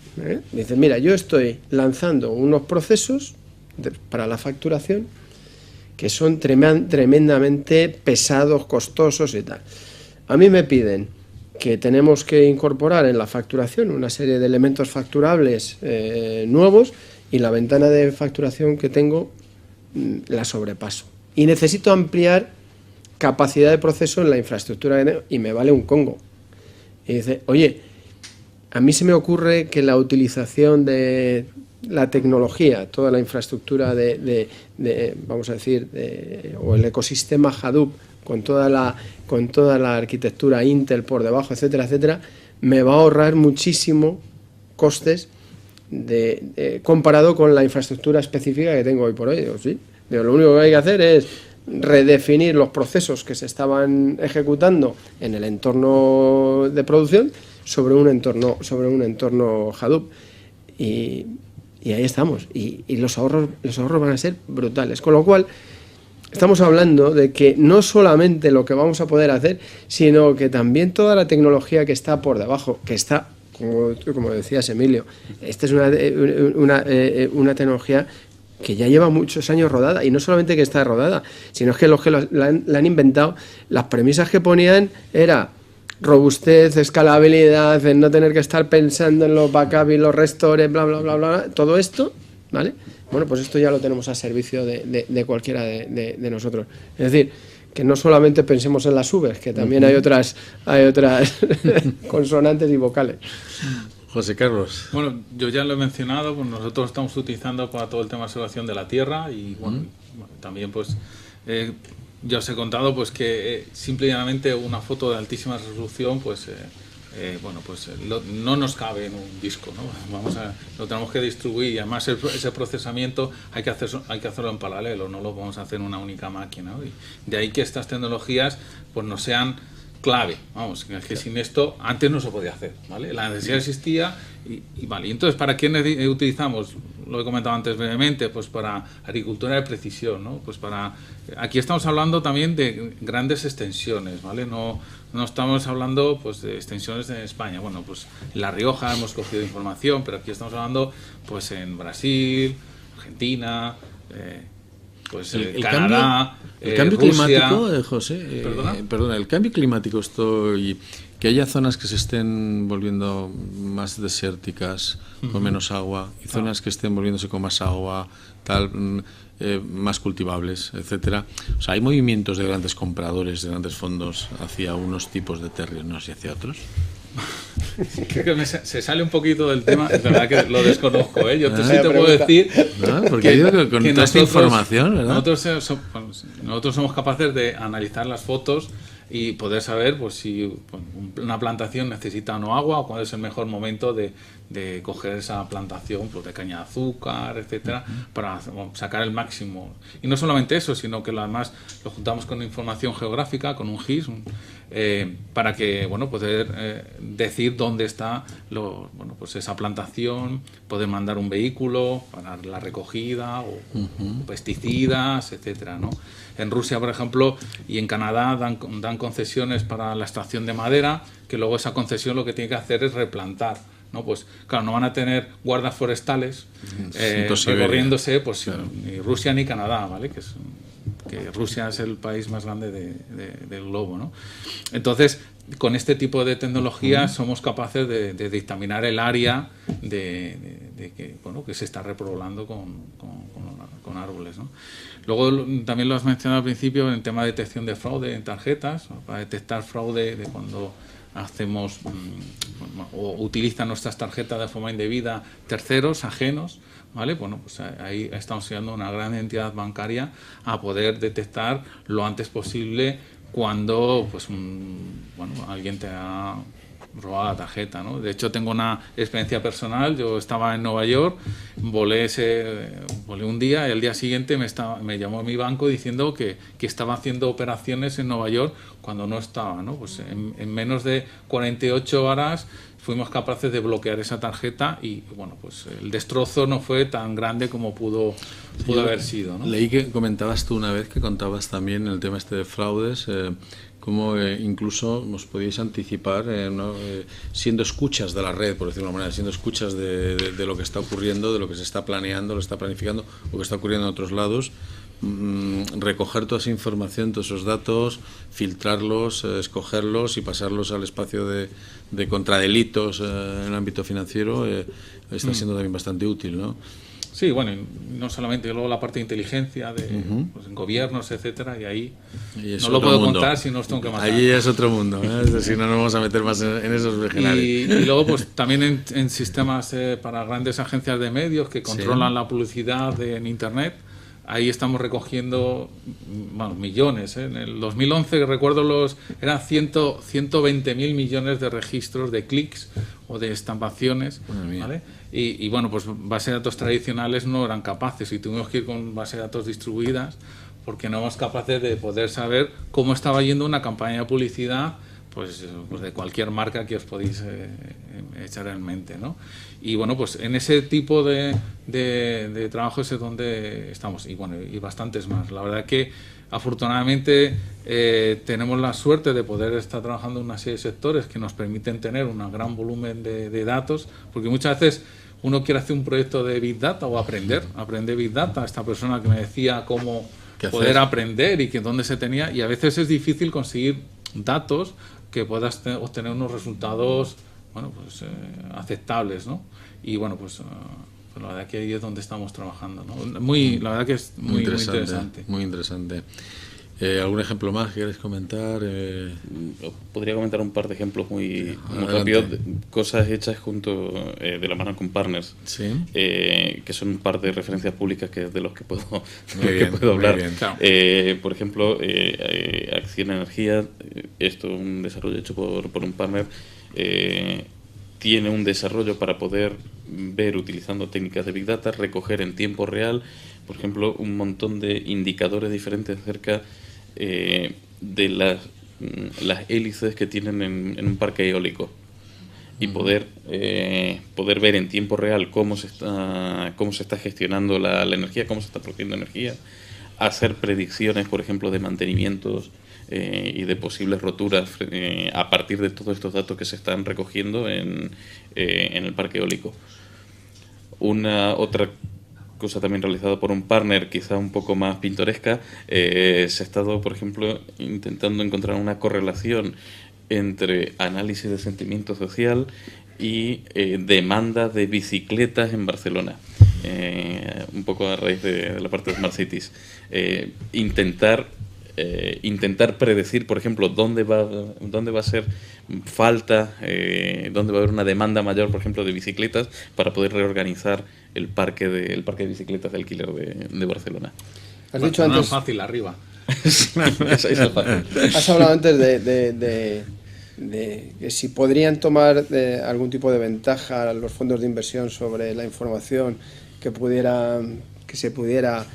Speaker 2: Dice, mira, yo estoy lanzando unos procesos para la facturación que son tremendamente pesados, costosos y tal. A mí me piden que tenemos que incorporar en la facturación una serie de elementos facturables nuevos, y la ventana de facturación que tengo la sobrepaso. Y necesito ampliar capacidad de proceso en la infraestructura y me vale un congo. Y dice, oye, a mí se me ocurre que la utilización de la tecnología, toda la infraestructura vamos a decir, o el ecosistema Hadoop, con toda la arquitectura Intel por debajo, etcétera, etcétera, me va a ahorrar muchísimo costes comparado con la infraestructura específica que tengo hoy por hoy. Digo, sí. Digo, lo único que hay que hacer es redefinir los procesos que se estaban ejecutando en el entorno de producción sobre un entorno Hadoop, y ahí estamos, y los ahorros van a ser brutales, con lo cual estamos hablando de que no solamente lo que vamos a poder hacer, sino que también toda la tecnología que está por debajo, que está, como decías, Emilio, esta es una tecnología que ya lleva muchos años rodada, y no solamente que está rodada, sino es que los que la han inventado, las premisas que ponían era robustez, escalabilidad, en no tener que estar pensando en los backups y los restores, bla, bla, bla, bla, todo esto, ¿vale? Bueno, pues esto ya lo tenemos a servicio de cualquiera de nosotros. Es decir, que no solamente pensemos en las Vs, que también hay otras consonantes y vocales.
Speaker 1: José Carlos.
Speaker 3: Bueno, yo ya lo he mencionado, pues nosotros estamos utilizando para todo el tema de observación de la Tierra, y bueno, también pues ya os he contado pues que simplemente una foto de altísima resolución pues no nos cabe en un disco, ¿no? Lo tenemos que distribuir, y además ese procesamiento hay que hacerlo en paralelo, no lo vamos a hacer en una única máquina, ¿no? Y de ahí que estas tecnologías pues no sean clave, vamos, que sin esto antes no se podía hacer, ¿vale? La necesidad existía y vale. Y entonces, ¿para qué utilizamos? Lo he comentado antes brevemente, pues para agricultura de precisión, ¿no? Pues aquí estamos hablando también de grandes extensiones, ¿vale? No estamos hablando pues de extensiones en España. Bueno, pues en La Rioja hemos cogido información, pero aquí estamos hablando pues en Brasil, Argentina, pues
Speaker 1: el
Speaker 3: Canadá,
Speaker 1: el cambio
Speaker 3: Rusia,
Speaker 1: climático, José,
Speaker 3: ¿Perdona?
Speaker 1: el cambio climático, que haya zonas que se estén volviendo más desérticas, con menos agua, y zonas que estén volviéndose con más agua, más cultivables, etcétera. O sea, hay movimientos de grandes compradores, de grandes fondos hacia unos tipos de terrenos y hacia otros.
Speaker 3: Creo que se sale un poquito del tema, es verdad que lo desconozco, ¿eh? Yo sí te puedo decir
Speaker 1: porque digo que con toda esta información, ¿verdad?
Speaker 3: Nosotros somos capaces de analizar las fotos y poder saber pues si una plantación necesita o no agua, o cuál es el mejor momento de coger esa plantación pues de caña de azúcar, etcétera, para sacar el máximo. Y no solamente eso, sino que además lo juntamos con información geográfica, con un GIS, para que poder decir dónde está pues esa plantación, poder mandar un vehículo para la recogida o pesticidas, etcétera, ¿no? En Rusia, por ejemplo, y en Canadá dan concesiones para la extracción de madera, que luego esa concesión lo que tiene que hacer es replantar, ¿no? Pues claro, no van a tener guardas forestales recorriéndose pues claro, ni Rusia ni Canadá, ¿vale? Que Rusia es el país más grande del globo, ¿no? Entonces, con este tipo de tecnologías somos capaces de dictaminar el área que se está repoblando con árboles, ¿no? Luego también lo has mencionado al principio en el tema de detección de fraude en tarjetas, ¿no? Para detectar fraude de cuando hacemos o utilizan nuestras tarjetas de forma indebida terceros, ajenos, ¿vale? Bueno, pues ahí estamos ayudando a una gran entidad bancaria a poder detectar lo antes posible cuando pues alguien te ha robado la tarjeta, ¿no? De hecho, tengo una experiencia personal. Yo estaba en Nueva York, volé un día y al día siguiente me llamó mi banco diciendo que estaba haciendo operaciones en Nueva York cuando no estaba, ¿no? Pues en menos de 48 horas fuimos capaces de bloquear esa tarjeta y pues el destrozo no fue tan grande como pudo haber sido, ¿no?
Speaker 1: Leí que comentabas tú una vez, que contabas también el tema de fraudes, cómo incluso nos podíais anticipar, siendo escuchas de la red, por decirlo de alguna manera, siendo escuchas de lo que está ocurriendo, de lo que se está planeando, lo que está planificando o que está ocurriendo en otros lados, recoger toda esa información, todos esos datos, filtrarlos, escogerlos y pasarlos al espacio de contradelitos en el ámbito financiero, está siendo también bastante útil, ¿no?
Speaker 3: Sí, bueno, y no solamente, luego la parte de inteligencia pues en gobiernos, etcétera, y ahí no lo puedo contar si no os tengo que matar.
Speaker 1: Allí es otro mundo, ¿eh? Si no nos vamos a meter más en esos regionales.
Speaker 3: Y luego pues también en sistemas para grandes agencias de medios que controlan la publicidad en Internet. Ahí estamos recogiendo millones, ¿eh? En el 2011, recuerdo, eran 120.000 millones de registros de clics o de estampaciones, ¿vale? Y pues bases de datos tradicionales no eran capaces y tuvimos que ir con bases de datos distribuidas porque no éramos capaces de poder saber cómo estaba yendo una campaña de publicidad pues de cualquier marca que os podéis echar en mente, ¿no? Y pues en ese tipo de trabajos es donde estamos y bastantes más. La verdad que afortunadamente tenemos la suerte de poder estar trabajando en una serie de sectores que nos permiten tener un gran volumen de datos, porque muchas veces uno quiere hacer un proyecto de Big Data o aprender Big Data. Esta persona que me decía cómo poder aprender y que dónde se tenía, y a veces es difícil conseguir datos que puedas obtener unos resultados aceptables, ¿no? Y pues la verdad que ahí es donde estamos trabajando, ¿no? La verdad que es muy interesante.
Speaker 1: Muy interesante. ¿Algún ejemplo más que quieres comentar?
Speaker 4: Podría comentar un par de ejemplos muy rápidos, cosas hechas de la mano con partners,
Speaker 1: ¿sí?
Speaker 4: Que son un par de referencias públicas de los que puedo hablar.
Speaker 3: Claro.
Speaker 4: Por ejemplo, Acción Energía, esto es un desarrollo hecho por un partner, tiene un desarrollo para poder ver, utilizando técnicas de Big Data, recoger en tiempo real, por ejemplo, un montón de indicadores diferentes acerca de las hélices que tienen en un parque eólico y poder ver en tiempo real cómo se está gestionando la energía, cómo se está produciendo energía, hacer predicciones, por ejemplo, de mantenimientos y de posibles roturas a partir de todos estos datos que se están recogiendo en el parque eólico. Otra cosa también realizada por un partner quizá un poco más pintoresca, se ha estado, por ejemplo, intentando encontrar una correlación entre análisis de sentimiento social y demanda de bicicletas en Barcelona. Un poco a raíz de la parte de Smart Cities. Intentar predecir, por ejemplo, dónde va a ser falta, dónde va a haber una demanda mayor, por ejemplo, de bicicletas, para poder reorganizar el parque de bicicletas de alquiler de Barcelona.
Speaker 2: Has dicho antes...
Speaker 3: fácil, arriba.
Speaker 2: Has hablado antes de que si podrían tomar algún tipo de ventaja los fondos de inversión sobre la información que se pudiera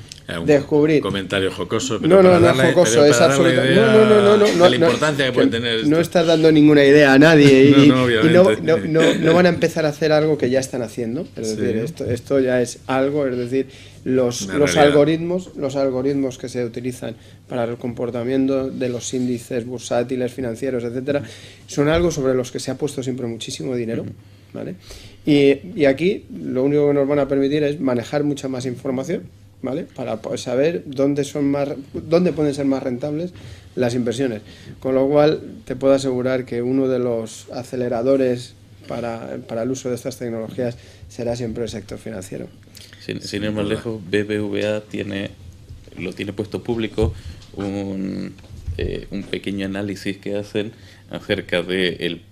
Speaker 2: descubrir.
Speaker 1: Un comentario jocoso, pero
Speaker 2: no es jocoso, es absolutamente no,
Speaker 1: la importancia que puede tener esto.
Speaker 2: No estás dando ninguna idea a nadie y no van a empezar a hacer algo que ya están haciendo. Es decir, esto ya es algo, es decir, los algoritmos que se utilizan para el comportamiento de los índices bursátiles, financieros, etcétera, son algo sobre los que se ha puesto siempre muchísimo dinero, ¿vale? Y aquí lo único que nos van a permitir es manejar mucha más información, ¿vale? Para saber dónde pueden ser más rentables las inversiones. Con lo cual te puedo asegurar que uno de los aceleradores para el uso de estas tecnologías será siempre el sector financiero.
Speaker 4: Sin ir más lejos, BBVA lo tiene puesto público un pequeño análisis que hacen acerca de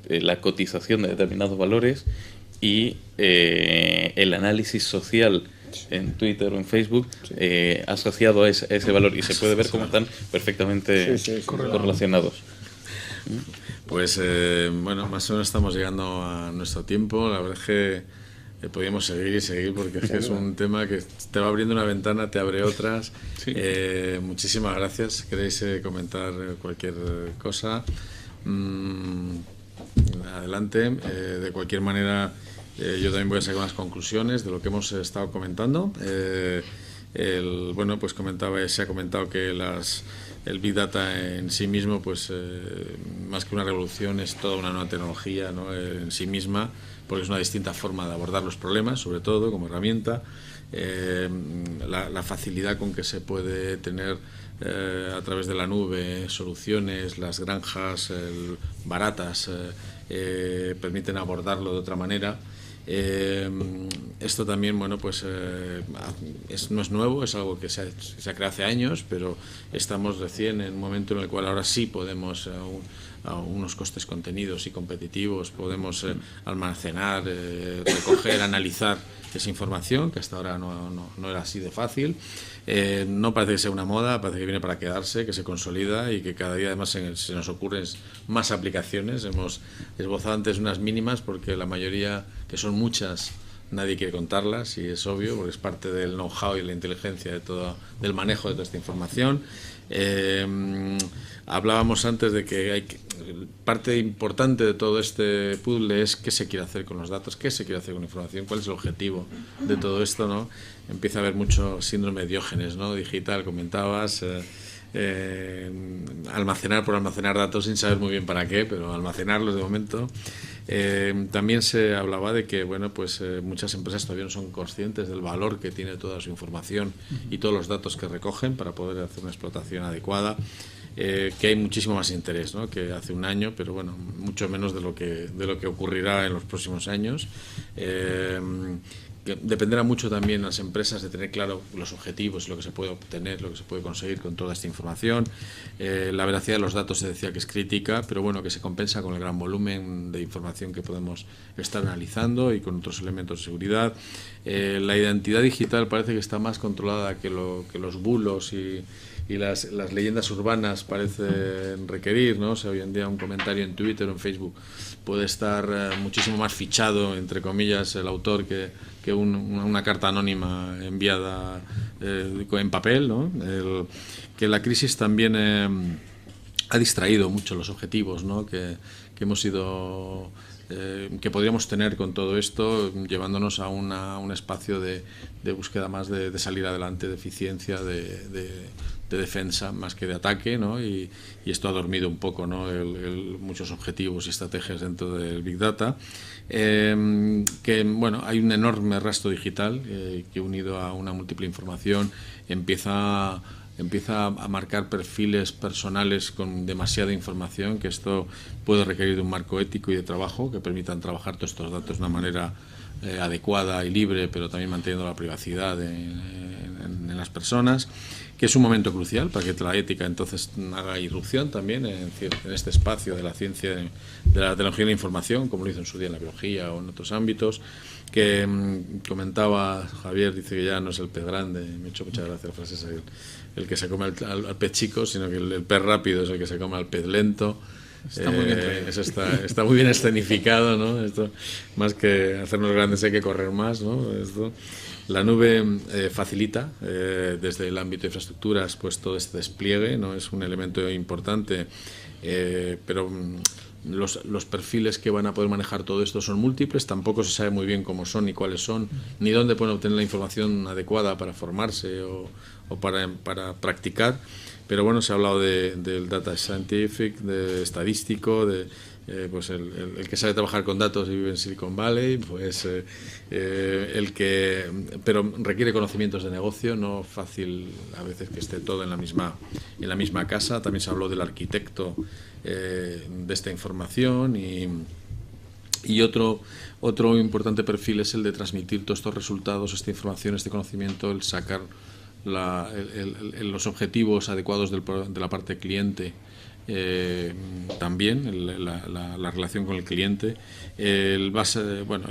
Speaker 4: la cotización de determinados valores y el análisis social en Twitter o en Facebook asociado a ese valor, y se puede ver cómo están perfectamente correlacionados.
Speaker 1: Pues bueno, más o menos estamos llegando a nuestro tiempo. La verdad es que podríamos seguir porque es que es un tema que te va abriendo una ventana, te abre otras. Muchísimas gracias. ¿Queréis comentar cualquier cosa? Adelante. De cualquier manera, yo también voy a sacar unas conclusiones de lo que hemos estado comentando. Bueno, pues se ha comentado que el Big Data en sí mismo, pues más que una revolución, es toda una nueva tecnología, ¿no? En sí misma, porque es una distinta forma de abordar los problemas, sobre todo como herramienta. La facilidad con que se puede tener a través de la nube soluciones, las granjas baratas permiten abordarlo de otra manera. Esto también, bueno, pues no es nuevo, es algo que se ha creado hace años, pero estamos recién en un momento en el cual ahora sí podemos, a unos costes contenidos y competitivos, podemos almacenar, recoger, analizar esa información, que hasta ahora no era así de fácil. No parece que sea una moda, parece que viene para quedarse, que se consolida y que cada día además se nos ocurren más aplicaciones. Hemos esbozado antes unas mínimas porque la mayoría, que son muchas, nadie quiere contarlas, y es obvio porque es parte del know-how y la inteligencia del manejo de toda esta información. Hablábamos antes de que parte importante de todo este puzzle es qué se quiere hacer con los datos, qué se quiere hacer con la información, cuál es el objetivo de todo esto, ¿no? Empieza a haber mucho síndrome de Diógenes, ¿no? Digital, comentabas, almacenar por almacenar datos sin saber muy bien para qué, pero almacenarlos de momento. También se hablaba de que, bueno, pues muchas empresas todavía no son conscientes del valor que tiene toda su información y todos los datos que recogen para poder hacer una explotación adecuada. Que hay muchísimo más interés, ¿no?, que hace un año, pero bueno, mucho menos de lo que ocurrirá en los próximos años. Que dependerá mucho también las empresas de tener claro los objetivos, lo que se puede obtener, lo que se puede conseguir con toda esta información. La veracidad de los datos se decía que es crítica, pero bueno, que se compensa con el gran volumen de información que podemos estar analizando y con otros elementos de seguridad. La identidad digital parece que está más controlada que los bulos y las leyendas urbanas parecen requerir, ¿no? O sea, hoy en día un comentario en Twitter o en Facebook puede estar muchísimo más fichado, entre comillas, el autor que una carta anónima enviada en papel, ¿no? Que la crisis también ha distraído mucho los objetivos, ¿no?, que hemos ido... que podríamos tener con todo esto, llevándonos a un espacio de búsqueda más de salir adelante, de eficiencia, de defensa más que de ataque, ¿no? Y esto ha dormido un poco, ¿no? Muchos objetivos y estrategias dentro del Big Data. Que bueno, hay un enorme rastro digital que, unido a una múltiple información, empieza a marcar perfiles personales con demasiada información, que esto puede requerir de un marco ético y de trabajo que permitan trabajar todos estos datos de una manera adecuada y libre, pero también manteniendo la privacidad en las personas, que es un momento crucial para que la ética entonces haga irrupción también en este espacio de la ciencia, de la tecnología y la información, como lo hizo en su día en la biología o en otros ámbitos, que comentaba Javier, dice que ya no es el pez grande, me ha hecho muchas gracias la frase esa, el que se come al pez chico, sino que el pez rápido es el que se come al pez lento.
Speaker 3: Está muy bien
Speaker 1: eso está muy bien escenificado, ¿no? Esto, más que hacernos grandes hay que correr más, ¿no? La nube facilita desde el ámbito de infraestructuras pues todo este despliegue, ¿no? Es un elemento importante, pero los perfiles que van a poder manejar todo esto son múltiples, tampoco se sabe muy bien cómo son ni cuáles son, ni dónde pueden obtener la información adecuada para formarse o para practicar. Pero bueno, se ha hablado del data scientific, de estadístico, pues el que sabe trabajar con datos y vive en Silicon Valley, pues pero requiere conocimientos de negocio, no fácil a veces que esté todo en la misma casa. También se habló del arquitecto de esta información y otro importante perfil es el de transmitir todos estos resultados, esta información, este conocimiento, el sacar los objetivos adecuados de la parte cliente, también la relación con el cliente. El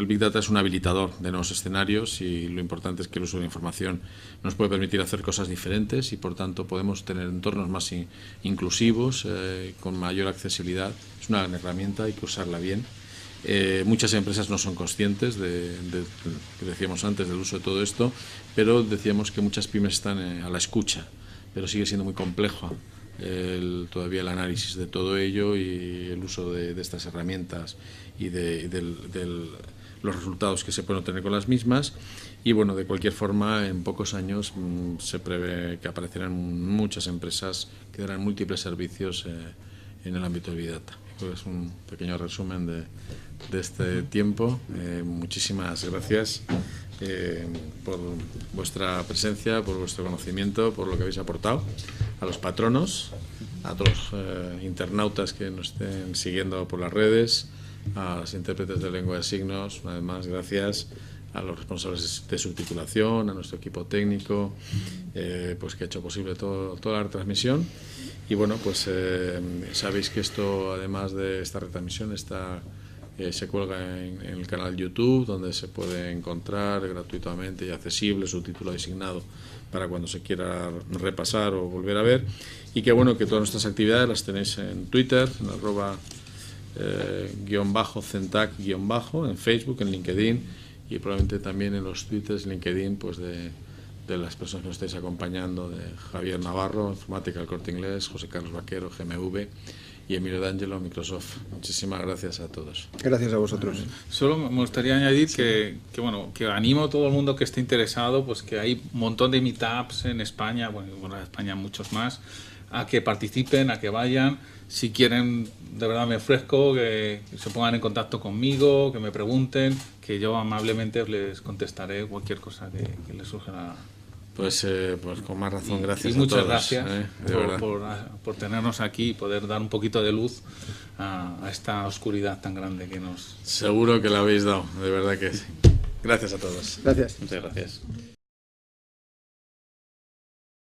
Speaker 1: Big Data es un habilitador de nuevos escenarios y lo importante es que el uso de la información nos puede permitir hacer cosas diferentes y por tanto podemos tener entornos más inclusivos, con mayor accesibilidad. Es una gran herramienta, hay que usarla bien. Muchas empresas no son conscientes que decíamos antes del uso de todo esto, pero decíamos que muchas pymes están a la escucha, pero sigue siendo muy complejo todavía el análisis de todo ello y el uso de estas herramientas y de los resultados que se pueden obtener con las mismas. Y bueno, de cualquier forma, en pocos años se prevé que aparecerán muchas empresas que darán múltiples servicios en el ámbito de Big Data. Es un pequeño resumen de este tiempo. Muchísimas gracias por vuestra presencia, por vuestro conocimiento, por lo que habéis aportado a los patronos, a todos los internautas que nos estén siguiendo por las redes, a los intérpretes de lengua de signos. Una vez más, gracias a los responsables de subtitulación, a nuestro equipo técnico, pues que ha hecho posible toda la retransmisión. Y bueno, pues sabéis que esto, además de esta retransmisión, se cuelga en el canal YouTube, donde se puede encontrar gratuitamente y accesible, subtítulo designado para cuando se quiera repasar o volver a ver. Y que bueno, que todas nuestras actividades las tenéis en Twitter, en @centac_, en Facebook, en LinkedIn y probablemente también en los Twitters, LinkedIn, pues de las personas que nos estáis acompañando, de Javier Navarro, Informática del Corte Inglés, José Carlos Vaquero, GMV, y Emilio D'Angelo, Microsoft. Muchísimas gracias a todos.
Speaker 2: Gracias a vosotros.
Speaker 3: Solo me gustaría añadir que animo a todo el mundo que esté interesado, pues que hay un montón de meetups en España, bueno, en España muchos más, a que participen, a que vayan. Si quieren, de verdad me ofrezco que se pongan en contacto conmigo, que me pregunten, que yo amablemente les contestaré cualquier cosa que les surja.
Speaker 1: Pues con más razón, gracias
Speaker 3: y muchas
Speaker 1: a todos,
Speaker 3: gracias
Speaker 1: por
Speaker 3: tenernos aquí y poder dar un poquito de luz a esta oscuridad tan grande que nos...
Speaker 1: Seguro que la habéis dado, de verdad que sí. Gracias a todos.
Speaker 2: Gracias.
Speaker 4: Muchas gracias.